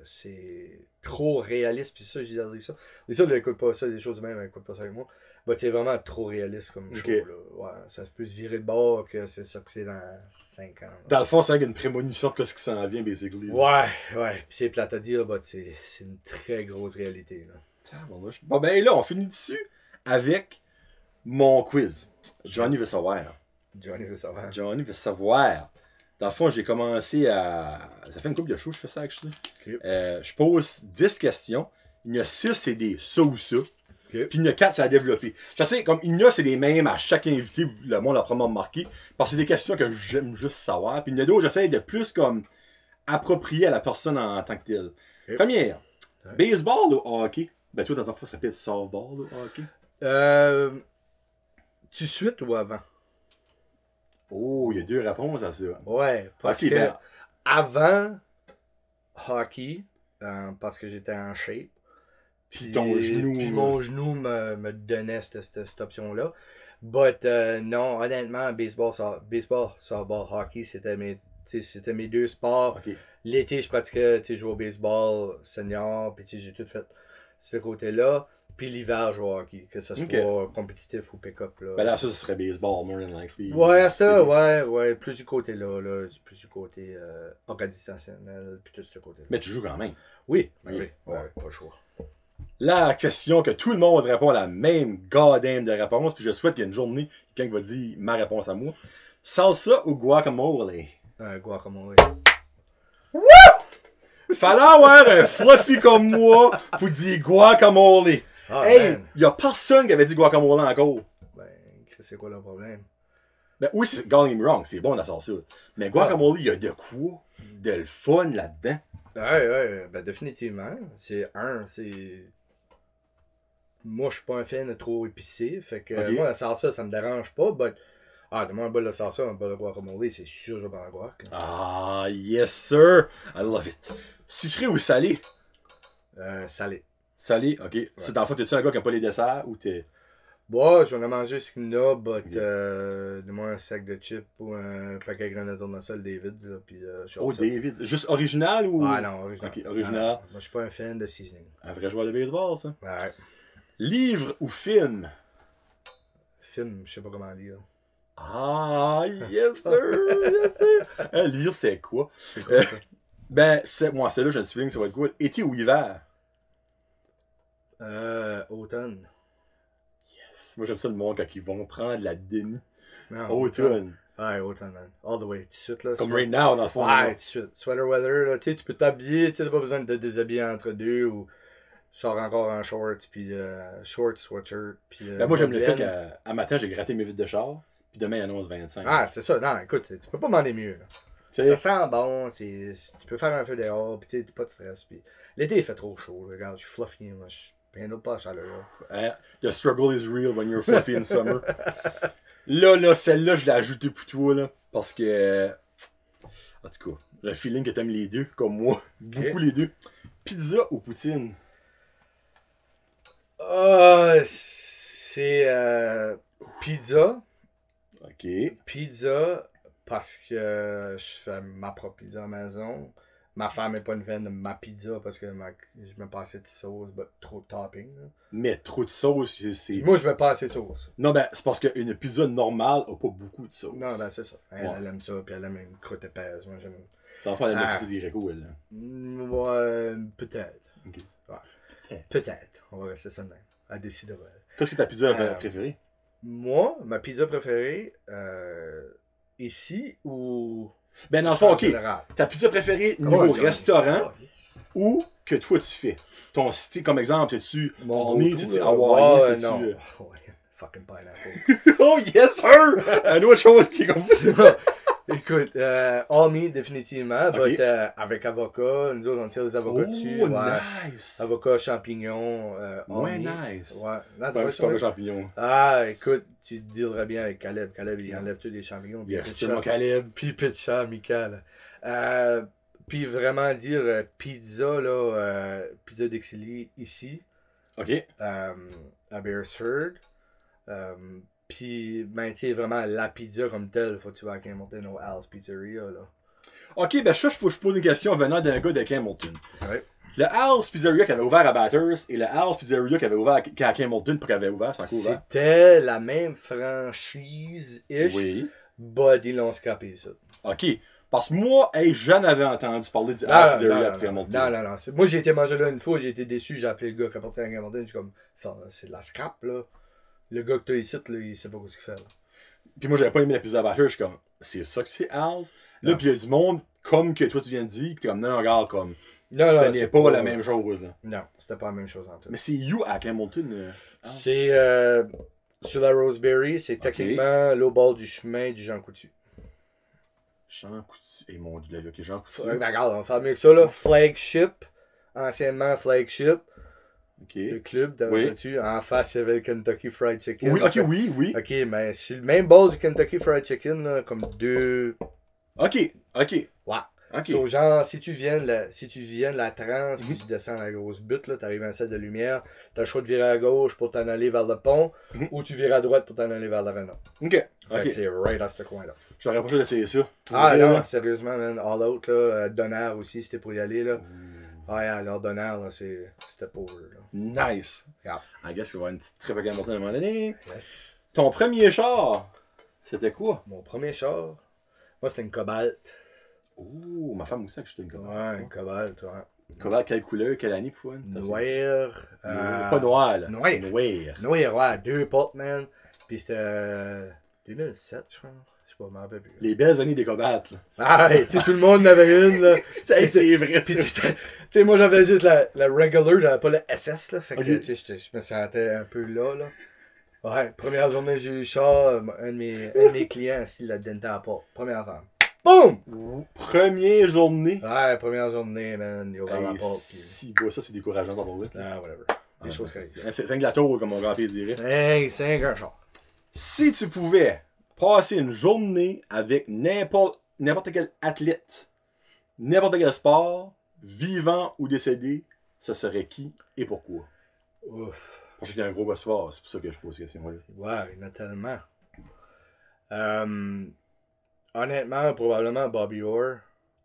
c'est trop réaliste. Puis ça, j'ai dit ça. Les autres, ils n'écoutent pas ça, des choses de même, ils n'écoutent pas ça avec moi. But c'est vraiment trop réaliste comme show. Ok. Là. Ouais, ça peut se virer de bord que c'est ça que c'est dans 5 ans. là. Dans le fond, c'est vrai qu'il y a une prémonition de ce qui s'en vient, basically. Ouais. Puis c'est plate à dire, but c'est une très grosse réalité. Là. Tabarnouche. Bon, ben là, on finit dessus avec mon quiz. Johnny veut savoir. Johnny veut savoir. Johnny veut savoir. Dans le fond, j'ai commencé à. Ça fait une couple de shows que je fais ça, actually. Ok. Je pose 10 questions. Il y en a 6, c'est des ça ou ça. Ok. Puis il y en a 4, c'est à développer. Je sais, comme il y en a, c'est les mêmes à chaque invité. Le monde a probablement marqué. Parce que c'est des questions que j'aime juste savoir. Puis il y en a d'autres, j'essaie de plus comme approprier à la personne en tant que telle. Ok. Première, Ouais. baseball ou hockey? Ben, toi, dans un fois, ça serait peut-être softball, là, hockey. Tu suite ou avant? Oh, il y a 2 réponses à ça. Ouais, parce Ok, que ben- avant hockey, parce que j'étais en shape. Puis ton genou. Puis mon genou me donnait cette option-là. But non, honnêtement, baseball, softball, hockey, c'était mes 2 sports. Ok. L'été, je pratiquais, je jouais au baseball senior, puis j'ai tout fait ce côté-là. Puis l'hiver, je jouais au hockey, que ce soit compétitif ou pick-up. Là. Ben là, ça serait baseball, more than likely. Ouais, ça, ouais, plus du côté là, plus du côté organisationnel, puis tout ce côté-là. Mais tu joues quand même. Oui, Oui. pas le choix. La question que tout le monde répond à la même goddamn de réponse, puis je souhaite qu'il y ait une journée, quelqu'un va dire ma réponse à moi. Salsa ou guacamole? Guacamole. Fallait avoir un fluffy comme moi pour dire guacamole. Ah, Hey, man. y a personne qui avait dit guacamole encore. Ben, c'est quoi le problème? Ben oui, don't get me wrong, c'est bon la salsa. Mais guacamole, y a de quoi de le fun là-dedans. Ouais, ben définitivement. Moi, je suis pas un fan de trop épicé. Fait que Ok. moi, la salsa, ça me dérange pas. Donne-moi un bol de salsa, un bol de guacamole, c'est sûr que je vais prendre la guac. Ah, yes sir. I love it. Sucré ou salé? Salé. Salé, ok. C'est dans le fond, t'es-tu un gars qui a pas les desserts ou t'es. Bon, je vais en manger ce qu'il y en a, donne-moi un sac de chips ou un paquet de grenades tournesol David, là, puis je suis Oh, all set. David. Juste original ou. Ah non, original. Ok, original. Non, moi, je suis pas un fan de seasoning. Un vrai joueur de baseball, ça. Ouais. Livre ou film? Film, je sais pas comment lire. Ah, yes sir, yes sir. Lire, c'est quoi? C'est quoi ça? Ben, moi, celle-là, je ne suis que ça va être quoi? Été ou hiver? Automne. Moi, j'aime ça le monde quand ils vont prendre la demi. Non, Automne. Ouais, automne, man. All the way. Tout de suite, là. Comme right now, dans le fond. Ouais, là. tout de suite. Sweater weather, là. Tu sais, tu peux t'habiller. Tu sais, t'as pas besoin de te déshabiller entre deux ou. Je sors encore en shorts, puis shorts, sweatshirt, puis. Ben, moi, j'aime le fait moyenne. qu'à matin, j'ai gratté mes vitres de char, puis demain, il annonce 25. Ah, c'est ça. Non, écoute, tu peux pas demander mieux, là. Tu sais, Ça sent bon, tu peux faire un feu dehors, puis tu sais, pas de stress. Puis l'été, il fait trop chaud. Là. Regarde, je suis fluffy, moi. Je peins pas la chaleur. hein, the struggle is real when you're fluffy in summer. Là, celle-là, je l'ai ajoutée pour toi, là, parce que. En tout cas, le feeling que t'aimes les deux, comme moi. Beaucoup les deux. Pizza ou poutine? C'est pizza. Ok. Pizza, parce que je fais ma propre pizza à la maison. Ma femme n'est pas une fan de ma pizza parce que je mets pas assez de sauce, trop de topping. Là. Mais trop de sauce, c'est. Moi, je mets pas assez de sauce. Non, ben, c'est parce qu'une pizza normale a pas beaucoup de sauce. Non, ben c'est ça. Elle, Ouais. elle aime ça, puis elle aime une croûte épaisse. Moi, j'aime. Ça va faire la Ah. pizza des Greco, elle. Là. Ouais, peut-être. Ok. Ouais. Peut-être. On va rester ça de même. Elle décidera. Qu'est-ce que ta pizza préférée? Moi, ma pizza préférée, ici ou. Ben, dans le fond, en ok. général? Ta pizza préférée niveau Ouais, restaurant oh, yes. ou que toi tu fais? Ton style, comme exemple, c'est-tu Mon Army, go-to, c'est-tu là. Hawaïen, Ouais, c'est-tu. non. Ouais, fucking pineapple. Oh yes, sir! Une autre chose qui est comme. Écoute, all meat définitivement, Ok. but, avec avocat, nous autres on tire des avocats dessus. Oh, Ouais. nice! Avocat, champignons, all Ouais, meat. nice. Ouais. Là, Pas t'as pas de pas champignons. Ah, écoute, tu dealerais bien avec Caleb. Caleb, il enlève tous les champignons. Puis Yes, c'est mon Caleb. Puis pizza, amical. Puis vraiment dire pizza, là, pizza d'Exili ici, Ok. à Beresford. Puis, ben, tu sais, vraiment la pizza comme telle, faut que tu vas à Hamilton au Al's Pizzeria, là. Ok, ben ça, faut que je pose une question venant d'un gars de Hamilton. Ouais. Le Al's Pizzeria qui avait ouvert à Bathurst et le Al's Pizzeria qui avait ouvert à Hamilton, pas qu'il avait ouvert, c'est encore ouvert. C'était la même franchise-ish, Oui. but ils l'ont scrappé, ça. Ok. Parce que moi, hey, j'en avais entendu parler du Al's Pizzeria à Hamilton. Non. Moi, j'ai été manger là une fois, j'ai été déçu, j'ai appelé le gars qui apportait à Hamilton, j'ai comme, c'est de la scrap, là. Le gars que t'as ici, là, il sait pas ce qu'il fait, là. Puis moi, j'avais pas aimé la pizza à Bathurst, je suis comme, c'est ça que c'est Al's? Là, Non. puis il y a du monde, comme que toi tu viens de dire, qui est comme, non, regarde, comme, Non, ce n'est c'est pas la même chose. Là. Non, c'était pas la même chose en tout. Mais c'est you à Hamilton. Al's. C'est sur la Roseberry, c'est techniquement l'au bord du chemin du Jean Coutu. Jean Coutu. Eh mon dieu, ok, Jean Coutu. Regarde, on va faire mieux que ça, là. Flagship, anciennement Flagship. OK. Le club, Oui. dessus. En face, il y avait le Kentucky Fried Chicken. Oui, ok, oui, oui. OK, mais sur le même bol du Kentucky Fried Chicken, là, comme deux... Ok, ok. Ouais. Ok. So, genre, si tu viens de la transe, puis tu descends la grosse butte, là, t'arrives à un set de lumière, t'as le choix de virer à gauche pour t'en aller vers le pont, ou tu vires à droite pour t'en aller vers l'arena. Ok. Fait que c'est right à ce coin-là. J'aurais pas choisi d'essayer ça. Ah Vrai, non, là. sérieusement, man. All out, là. Donner aussi, c'était pour y aller, là. Ouais, alors Donner, là, c'était pauvre, là. Nice. Yeah. I guess qu'il va y avoir une petite trip à Hamilton à un moment donné. Yes. Ton premier char, c'était quoi? Mon premier char, moi, c'était une Cobalt. Ouh, ma femme aussi a acheté une Cobalt. Ouais, une Cobalt, ouais. Cobalt, quelle couleur, quelle année pour une? Noir. Pas noir, là. Noir. Noir. Noir, ouais, 2 portes, man. Puis c'était 2007, je crois. Je sais pas, je m'en rappelle plus. Les belles années des Cobalts, là. Ah, tu sais, tout le monde en avait une, là. C'est vrai, Puis, ça. tu sais, moi, j'avais juste la regular, j'avais pas le SS, là. Fait que, Ok. tu sais, je me sentais un peu là. Ouais, première journée que j'ai eu le char, un de mes clients, il l'a denté à la porte. Première femme. Boum! Première journée. Ouais, première journée, man. Il a ouvert la Hey, porte. Puis... si, bon, ça, c'est décourageant dans mon Ah, whatever. Des choses comme ça. C'est un gâteau, comme mon grand-père dirait. Hey, c'est un char. Si tu pouvais passer une journée avec n'importe quel athlète, n'importe quel sport, vivant ou décédé, ce serait qui et pourquoi? Ouf. Parce qu'il y a un gros boss fort, c'est pour ça que je pose cette question-là. Ouais, il y en a tellement. Honnêtement, probablement Bobby Orr.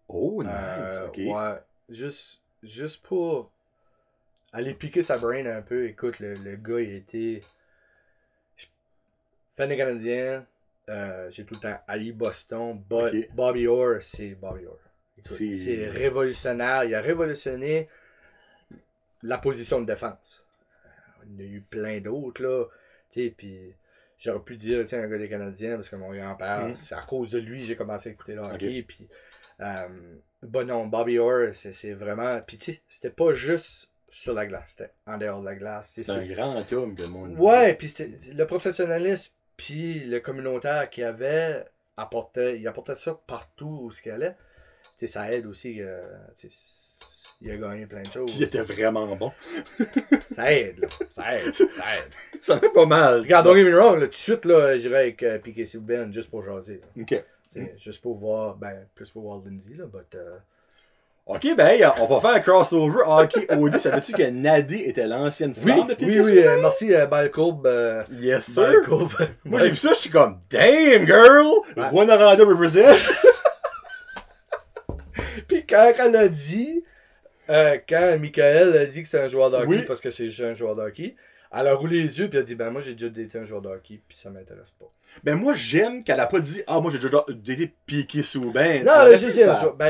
Oh, nice, ok. Ouais, juste pour aller piquer sa brain un peu. Écoute, le gars, il était fan des Canadiens. J'ai tout le temps haï Boston. But Ok. Bobby Orr, c'est Bobby Orr. Écoute, c'est révolutionnaire. Il a révolutionné la position de défense. Il y en a eu plein d'autres, là. Tu sais, puis j'aurais pu dire, tiens, un gars des Canadiens, parce que mon grand-père, c'est à cause de lui, j'ai commencé à écouter le hockey. Puis, bon, non, Bobby Orr, c'est vraiment. Puis, tu sais, c'était pas juste sur la glace, c'était en dehors de la glace. C'est un grand homme que le monde. Ouais, puis le professionnalisme, puis le communautaire qu'il avait, il apportait ça partout où il allait. Tu sais, ça aide aussi. Tu sais, il a gagné plein de choses. Puis il était vraiment bon. Ça aide, là. Ça aide. Ça fait pas mal. Regarde, don't get me wrong, là, tout de suite, là, j'irais avec Piquet Souben juste pour jaser. Là. Ok. Juste pour voir, plus pour voir Lindsay, là, but... Ok, ben, hey, on va faire un crossover hockey OD. Savais-tu que Nadé était l'ancienne femme de Piquet Souben? merci, Balcourbe. Yes, sir. Balcourbe. Moi, j'ai vu ça, je suis comme, damn, girl! Ouais. Juan Aranda represent. Puis quand elle a dit, quand Michael a dit que c'était un joueur de hockey, Oui. parce que c'est juste un joueur de hockey, elle a roulé les yeux, puis elle a dit, ben moi, j'ai déjà daté un joueur de hockey, puis ça m'intéresse pas. Ben, moi, j'aime qu'elle a pas dit, ah, moi, j'ai déjà été Piquet Souben. Non, là, j'ai dit,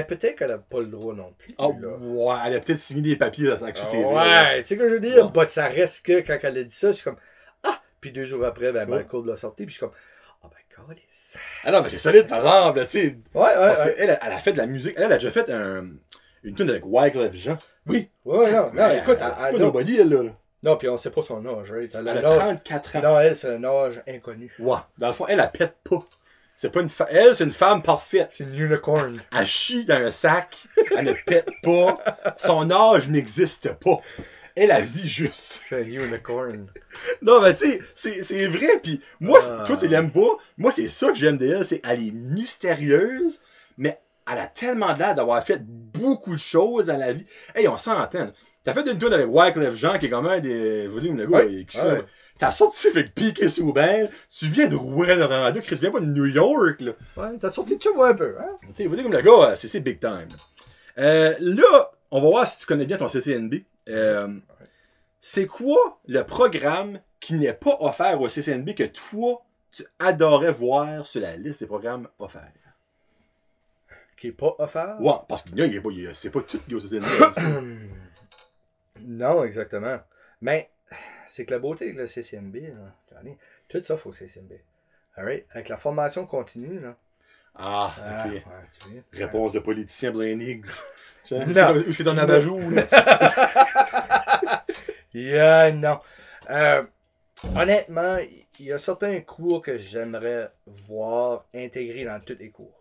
peut-être qu'elle a pas le droit non plus. Ah, là. ouais, elle a peut-être signé des papiers dans sa CV. Ouais, tu sais que je veux dire, Ouais. but ça reste que quand elle a dit ça, je suis comme, ah, puis 2 jours après, ben, Balcourbe l'a sorti, puis je suis comme, ah, ben, câlisse. Ah non, mais c'est solide, par exemple, là, tu sais. Ouais, Parce qu'elle a fait de la musique. Elle a déjà fait une tune avec Wyclef Jean. Oui, ouais, non, écoute, elle elle pas nobody, elle, là. Non, puis on sait pas son âge, right? Elle a 34 ans. Non, elle, c'est un âge inconnu. Ouais. Dans le fond, elle pète pas. C'est pas une femme. Elle, c'est une femme parfaite. C'est une unicorn. Elle chie dans un sac. Elle ne pète pas. Son âge n'existe pas. Elle vit juste. C'est un unicorn. Non, mais tu sais, c'est vrai. Puis moi, toi, tu l'aimes pas. Moi, c'est ça que j'aime d'elle. C'est elle est mystérieuse, mais elle a tellement l'air d'avoir fait beaucoup de choses à la vie. Hey, on s'entend. T'as fait une tourne avec Wyclef Jean, qui est quand même des volumes de gars. Ouais. T'as sorti avec Piquet Souben. Tu viens de Rouen-Noranda. Chris, tu viens pas de New York, là. Ouais, t'as sorti de chez moi un peu, hein? Tu sais, volume de gars, c'est big time. Là, on va voir si tu connais bien ton CCNB. C'est quoi le programme qui n'est pas offert au CCNB que toi, tu adorais voir sur la liste des programmes offerts? Qui est pas offert? Ouais, parce qu'il y a, c'est pas tout qui est au CCNB. Non, exactement. Mais c'est que la beauté avec le CCNB, là, Johnny, tout ça faut au CCNB. Alright? Avec la formation continue, là. Ah, ok. Ouais, tu vois. Réponse de politicien Blaine Higgs. Où Non. est-ce que t'en as abajout, là? Non. Honnêtement, il y a certains cours que j'aimerais voir intégrés dans tous les cours.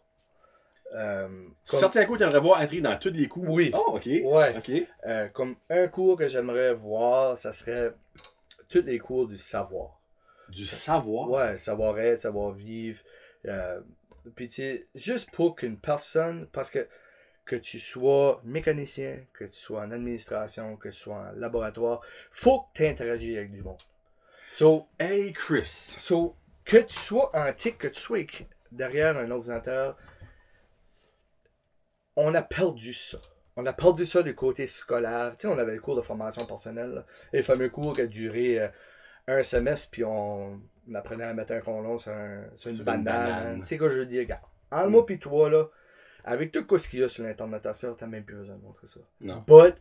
Certains cours, tu aimerais voir entrer dans tous les cours. Oui. Oh, ok. Ouais. Ok. Comme un cours que j'aimerais voir, ça serait tous les cours du savoir. Du savoir. Ouais, savoir-être, savoir-vivre. Puis tu sais, juste pour qu'une personne, parce que tu sois mécanicien, que tu sois en administration, que tu sois en laboratoire, faut que tu interagisses avec du monde. Hey Chris. Que tu sois en TIC, que tu sois derrière un ordinateur, on a perdu ça. On a perdu ça du côté scolaire. Tu sais, on avait le cours de formation personnelle, là, les fameux cours qui a duré un semestre, puis on apprenait à mettre un condom sur une banane. Tu sais quoi je veux dire, regarde. En moi puis toi, là, avec tout ce qu'il y a sur l'Internet, t'as même plus besoin de montrer ça. Non. But,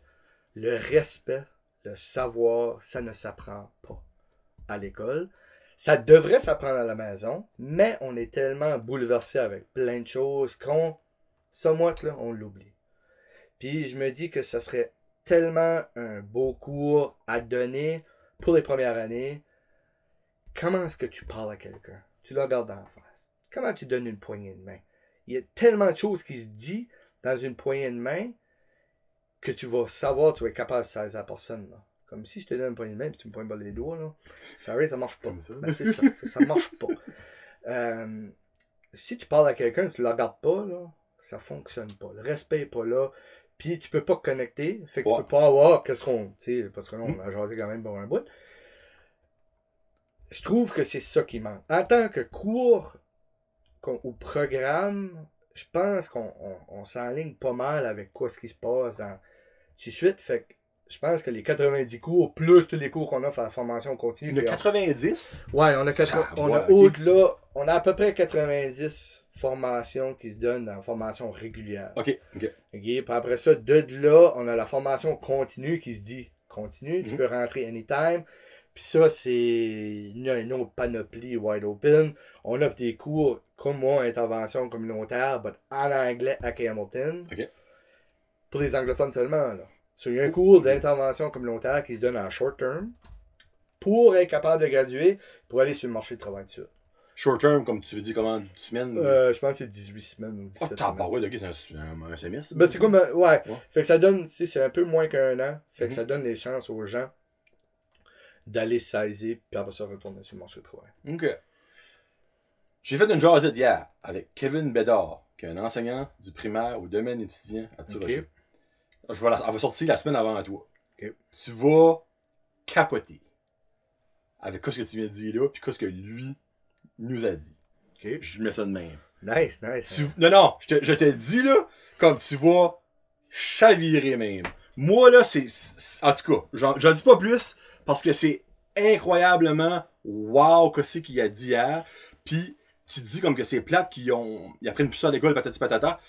le respect, le savoir, ça ne s'apprend pas à l'école. Ça devrait s'apprendre à la maison, mais on est tellement bouleversé avec plein de choses qu'on, somewhat, là, on l'oublie. Puis je me dis que ça serait tellement un beau cours à donner pour les premières années. Comment est-ce que tu parles à quelqu'un? Tu le regardes en face. Comment tu donnes une poignée de main? Il y a tellement de choses qui se disent dans une poignée de main que tu vas savoir, tu vas être capable de saisir la personne. Là. Comme si je te donne une poignée de main et tu me poignes pas les doigts. Là. Sorry, ça marche pas. Ben, c'est ça, ça marche pas. Si tu parles à quelqu'un et tu le regardes pas, là, ça fonctionne pas. Le respect n'est pas là. Puis tu peux pas connecter. Fait que tu peux pas avoir qu'est-ce qu'on. Tu sais, parce que là, on a jasé quand même pour un bout. Je trouve que c'est ça qui manque. En tant que cours ou programme, je pense qu'on s'enligne pas mal avec quoi ce qui se passe dans tout de suite. Fait que je pense que les 90 cours, plus tous les cours qu'on offre à la formation continue. Le 90? Ouais, on a au-delà, on a à peu près 90 formations qui se donnent en formation régulière. OK. Puis après ça, de là, on a la formation continue qui se dit continue, tu peux rentrer anytime. Puis ça, c'est une autre panoplie wide open. On offre des cours comme moi, intervention communautaire, mais en anglais à Hamilton. OK. Pour les anglophones seulement. Là. Il y a un cours d'intervention communautaire qui se donne en short term pour être capable de graduer pour aller sur le marché du travail dessus. Short term, comme tu veux dire, comment, 10 semaines? Je pense que c'est 18 semaines ou 17 semaines. Ah, ouais, ok, c'est un semestre. Ben, c'est comme, ouais. Fait que ça donne, tu sais, c'est un peu moins qu'un an. Fait que ça donne les chances aux gens d'aller saisir, puis après ça, retourner sur le marché du travail. OK. J'ai fait une jasette hier avec Kevin Bédard, qui est un enseignant du primaire au domaine étudiant à Tirocher. Elle va sortir la semaine avant toi. Okay. Tu vas capoter avec ce que tu viens de dire là, puis ce que lui nous a dit. Okay. Je mets ça de même. Nice. Non, je te dis là, comme tu vas chavirer même. Moi là, en tout cas, j'en dis pas plus, parce que c'est incroyablement wow que c'est qu'il a dit hier. Puis tu te dis comme que c'est plate qu'ils apprennent plus ça à l'école, patati patata.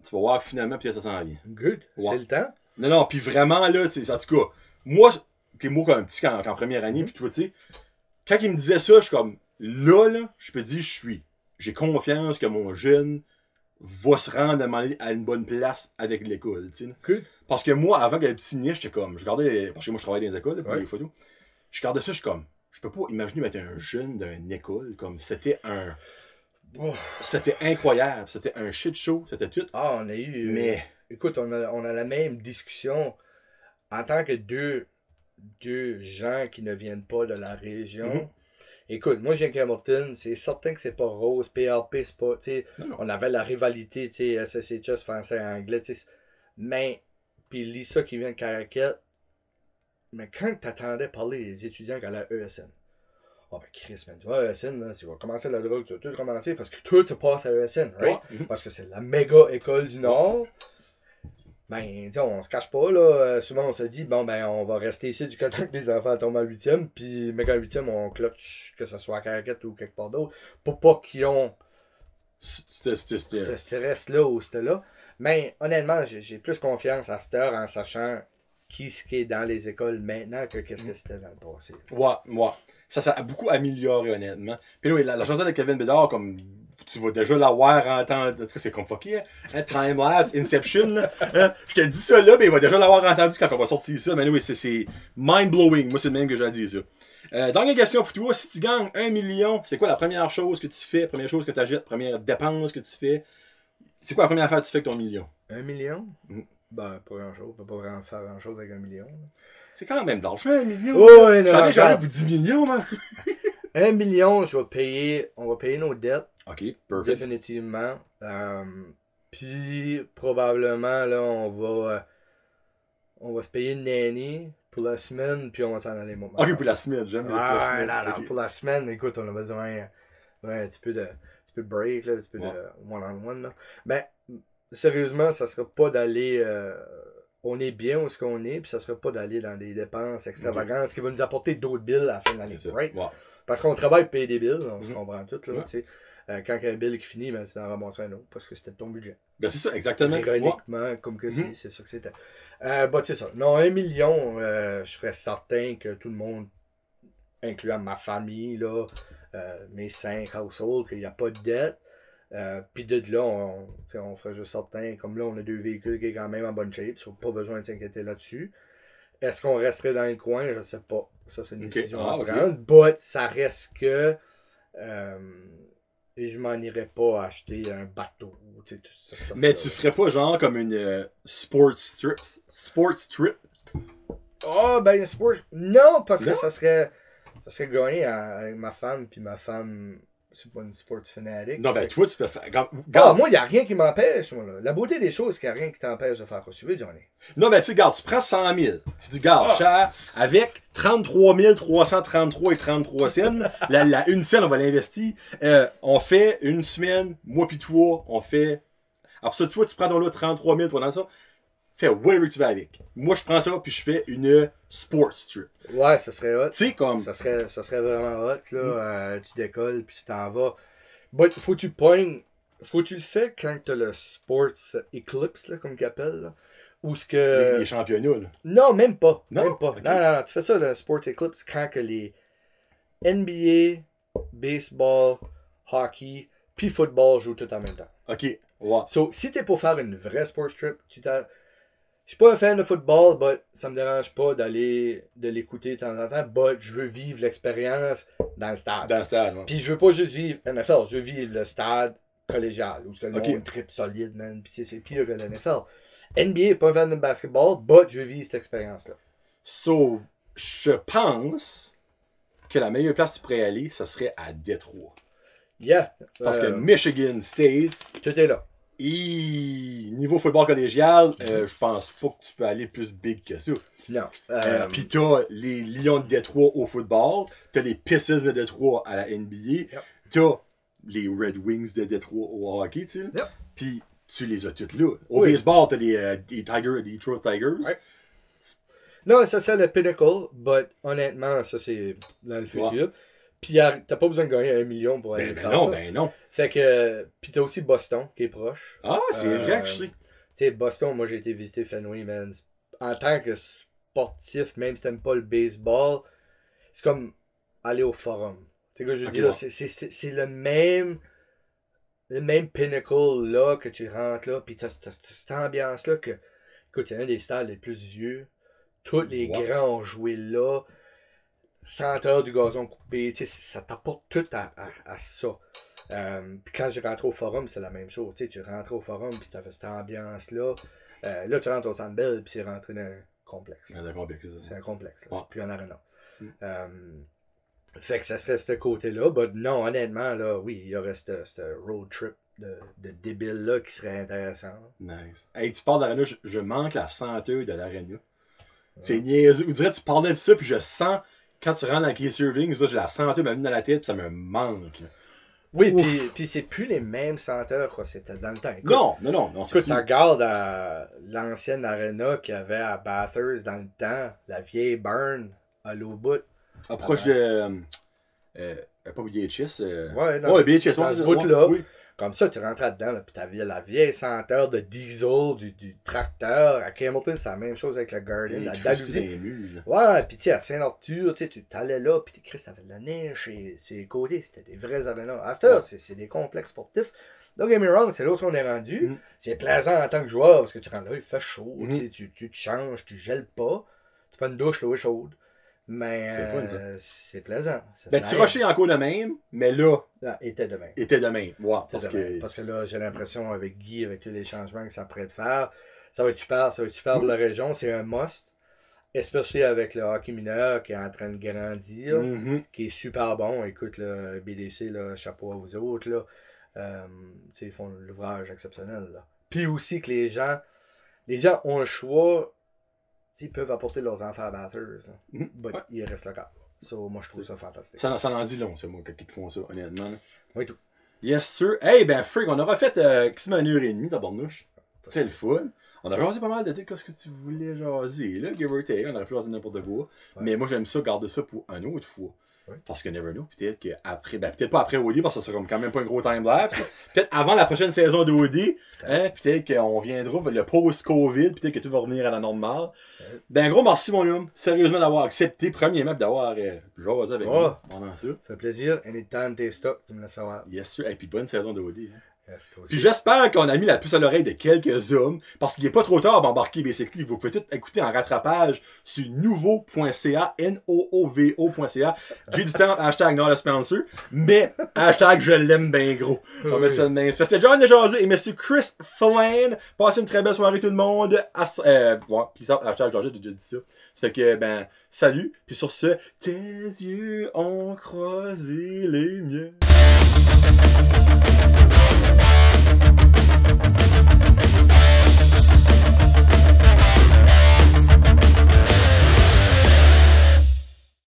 Tu vas voir que finalement, puis ça s'en vient. Good. Ouais. C'est le temps. Non, puis vraiment là, tu sais, en tout cas, moi comme petit en première année, puis tu sais, quand il me disait ça, je suis comme, là, je peux dire, j'ai confiance que mon jeune va se rendre à une bonne place avec l'école, tu sais. Good. Parce que moi, avant que le petit niais, j'étais comme, je regardais, parce que moi je travaille dans les écoles, pour les photos, je regardais ça, je suis comme, je peux pas imaginer mettre un jeune dans une école, comme c'était c'était incroyable, c'était un shit show, c'était tout. Ah, on a eu... Mais... Écoute, on a la même discussion en tant que deux gens qui ne viennent pas de la région. Écoute, moi, j'ai Hamilton, c'est certain que c'est pas rose, PRP, c'est pas, tu sais, on avait la rivalité, tu sais, SSHS, français, anglais, tu sais, mais, puis Lisa qui vient de Caraquette, mais quand t'attendais parler des étudiants qui allaient à ESN, oh ben Chris, man, tu vois, ESN, là, tu vas commencer la drogue, tu vas tout commencer parce que tout se passe à ESN, right? Parce que c'est la méga école du Nord. Ben, tu on se cache pas, là. Souvent, on se dit, bon, ben, on va rester ici du côté que les enfants tombent en 8e, puis, mais qu'en 8e, on clutch, que ce soit à Caraquette ou quelque part d'autre, pour pas qu'ils ont ce stress-là ou là. Mais, honnêtement, j'ai plus confiance à cette heure en sachant qui est dans les écoles maintenant que qu'est-ce que c'était dans le passé. Ouais. Ça a beaucoup amélioré, honnêtement. Puis là, la chanson de Kevin Bédard, comme tu vas déjà l'avoir entendu. En tout cas, c'est comme fucké, hein? Time-lapse, Inception, là. Hein? Je te dis ça là, mais il va déjà l'avoir entendu quand on va sortir ça. Mais oui, c'est mind-blowing. Moi, c'est le même que j'ai dit ça. Dernière question pour toi. Si tu gagnes 1 million, c'est quoi la première chose que tu fais? Première chose que tu achètes? Première dépense que tu fais? C'est quoi la première affaire que tu fais avec ton million? 1 million? Mm. Ben, pas grand-chose. On peut pas vraiment faire grand-chose avec 1 million. C'est quand même de l'argent, 1 million. Oh, ouais, non, J'en ai regarde. pour 10 millions, man. 1 million, on va payer nos dettes, OK, perfect. définitivement. Puis, probablement, là, on va se payer une nanny pour la semaine, puis on va s'en aller, moi. OK, pour la semaine, j'aime bien la semaine. Non, OK. pour la semaine, écoute, on a besoin un petit peu de break, là, un petit peu Ouais. de one-on-one. Là. Ben, sérieusement, ça sera pas d'aller... on est bien où est-ce qu'on est, puis ça sera pas d'aller dans des dépenses extravagantes, ce qui va nous apporter d'autres billes à la fin de l'année. C'est ça. Right? Ouais. Parce qu'on travaille pour payer des billes, on se Mhm. comprend tout. Là, Ouais. tu sais. Quand il y a un bill qui finit, ben, c'est d'en ramasser un autre, parce que c'était ton budget. Ben, c'est ça, exactement. Ouais. Ironiquement, comme que Mhm. c'est ça que c'était. C'est ça. Non, 1 million, je serais certain que tout le monde, incluant ma famille, là, mes 5 households, qu'il n'y a pas de dette. Puis de là, on ferait juste certain, comme là, on a 2 véhicules qui sont quand même en bonne shape, so pas besoin de s'inquiéter là-dessus. Est-ce qu'on resterait dans le coin? Je ne sais pas. Ça, c'est une Ok. décision Ah, à ok. prendre. But ça reste que je m'en irais pas acheter un bateau. Tu sais, tout ce stuff-là. Mais tu ferais pas genre comme une sports trip? Sports trip? Ah, ben, sport. Non, parce que Non? ça serait gagné avec ma femme, puis ma femme, c'est pas une sports fanatique. Non, ben, Fait- tu vois, tu peux faire. Ah, Regarde. moi, il n'y a rien qui m'empêche, moi, là. La beauté des choses, c'est qu'il n'y a rien qui t'empêche de faire quoi tu veux, Johnny. Non, ben, tu sais, regarde, tu prends 100 000. Tu dis, regarde, cher, avec 33 333 et 33 cents, une scène, on va l'investir. On fait une semaine, moi pis toi, on fait. Après ça, tu vois, tu prends ton lot 33 000, toi, dans ça. Fais whatever tu vas avec. Moi, je prends ça, puis je fais une sports trip. Ouais, ça serait hot. Tu sais, comme. Ça serait vraiment hot, là. Tu décolles, puis tu t'en vas. But, faut que tu pognes. Faut que tu le fais quand t'as le Sports Eclipse, là, comme qu'ils appellent, là. Ou ce que. Les championnats, là. Non, même pas. Non? Même pas. Ok. Non, tu fais ça, le Sports Eclipse, quand que les NBA, baseball, hockey, puis football jouent tout en même temps. Ok, ouais. So, si t'es pour faire une vraie sports trip, je suis pas un fan de football, but ça me dérange pas de l'écouter de temps en temps, but je veux vivre l'expérience dans le stade. Dans le stade, ouais. Puis je veux pas juste vivre NFL, je veux vivre le stade collégial, où le Ok. monde trip solide, man, puis c'est pire que le NFL. NBA, pas un fan de basketball, but je veux vivre cette expérience-là. So, je pense que la meilleure place que tu pourrais aller, ça serait à Détroit. Yeah. Parce que Michigan State, Tout est là. niveau football collégial, je pense pas que tu peux aller plus big que ça. Non. Puis t'as les Lions de Détroit au football, t'as les Pistons de Détroit à la NBA, Yep. t'as les Red Wings de Détroit au hockey, tu sais. Yep. Puis tu les as toutes là. Au Oui. baseball, t'as les Tigers, les Detroit Tigers. Ouais. Non, ça c'est le pinnacle, but honnêtement, ça c'est dans le futur. Ouais. Puis t'as pas besoin de gagner 1 million pour aller Ben faire non, ça. ben non. Fait que, puis t'as aussi Boston qui est proche. Ah, c'est vrai que je sais. Tu sais, Boston, moi j'ai été visiter Fenway, man. En tant que sportif, même si t'aimes pas le baseball, c'est comme aller au forum. Tu sais ce que je veux Ok, dire? ouais. C'est le même pinnacle là que tu rentres là, puis t'as cette ambiance-là que, écoute, c'est un des stades les plus vieux. Tous les Ouais. grands ont joué là. 100 heures du gazon coupé, tu sais, ça t'apporte tout à ça. Puis quand j'ai rentré au forum, c'est la même chose. Tu sais, tu rentres au forum, puis t'avais cette ambiance-là. Là, tu rentres au Centre Bell, puis c'est rentré dans un complexe. Ah, d'accord, c'est ça. C'est un complexe, là. Ouais. C'est plus un arena. Mm. Fait que ça serait ce côté-là. But non, honnêtement, là, oui, il y aurait ce road trip de débile-là qui serait intéressant. Nice. Hey, tu parles d'arena, je manque la senteur de l'arena. C'est niaiseux. On dirait que tu parlais de ça, puis je sens, quand tu rentres dans la Keith Irving, ça, j'ai la senteur même dans la tête, puis ça me manque. Là. Oui, Ouf. puis c'est plus les mêmes senteurs, quoi. C'était dans le temps. Écoute, Non, c'est écoute, tu regardes à l'ancienne arena qu'il y avait à Bathurst dans le temps, la vieille burn à l'eau bout. approche de. Pas BHS. Ouais, dans ouais, ce- BHS, dans c'est ce ça. bout-là. Oui. Comme ça, tu rentrais dedans, là, puis t'avais la vieille senteur de diesel, du tracteur. À Campbellton, c'est la même chose avec le Garden, la Dalhousie. Ouais, puis tu sais, à Saint-Arthur, tu t'allais là, puis Chris, t'avais de la neige, et ses côtés, c'était des vrais arénas. À cette heure, c'est des complexes sportifs. Don't get me wrong, c'est là où on est rendu. Mm. C'est plaisant en tant que joueur, parce que tu rentres là, il fait chaud, Mm. tu te changes, tu gèles pas, tu prends une douche, l'eau est chaude. Mais C'est fun, ça. c'est plaisant. Ben, Tirocher est encore de même, mais là, Non, était demain. était de même. Wow, parce que... Parce que là, j'ai l'impression avec Guy, avec tous les changements que ça pourrait faire, ça va être super pour la région. C'est un must. Especially avec le hockey mineur qui est en train de grandir, qui est super bon. Écoute, le BDC, là, chapeau à vous autres. Là. Ils font l'ouvrage exceptionnel. Là. Puis aussi que les gens ont le choix. Ils peuvent apporter leurs enfants à Bathurst. Mais ils restent locaux. So, moi, je trouve ça fantastique. Ça en dit long, c'est moi, quand ils font ça, honnêtement. Là. Oui, tout. Yes, sir. Hey, ben, Frig, on aura fait quasiment 1h30, tabarnouche. C'était le fun. On a jasé pas mal de ce que tu voulais jaser, là, give or take. On aurait pu jaser n'importe quoi. Ouais. Mais moi, j'aime ça, garder ça pour une autre fois. Ouais. Parce que never know, peut-être qu'après, ben, peut-être pas après OD, parce que ça sera quand même pas un gros time-lapse. Peut-être avant la prochaine saison d'OD, hein, peut-être qu'on viendra, le post-Covid, peut-être que tout va revenir à la normale. Ouais. Ben, gros merci, mon homme, sérieusement d'avoir accepté, premièrement, d'avoir jasé avec moi pendant ça. Ça fait plaisir. Anytime t'es stop, tu me laisses savoir. Yes, sir. Et puis bonne saison d'OD. Hein. Yes, puis j'espère qu'on a mis la puce à l'oreille de quelques hommes, parce qu'il n'est pas trop tard d'embarquer basically. Vous pouvez tout écouter en rattrapage sur nouveau.ca, noovo.ca. J'ai du temps, hashtag not a sponsor, mais hashtag je l'aime bien gros. On va mettre ça de main. C'était John Desjardins et monsieur Chris Flynn. Passez une très belle soirée tout le monde. Puis ça, hashtag Georges, j'ai déjà dit ça. Ça fait que, ben, salut. Puis sur ce, tes yeux ont croisé les miens.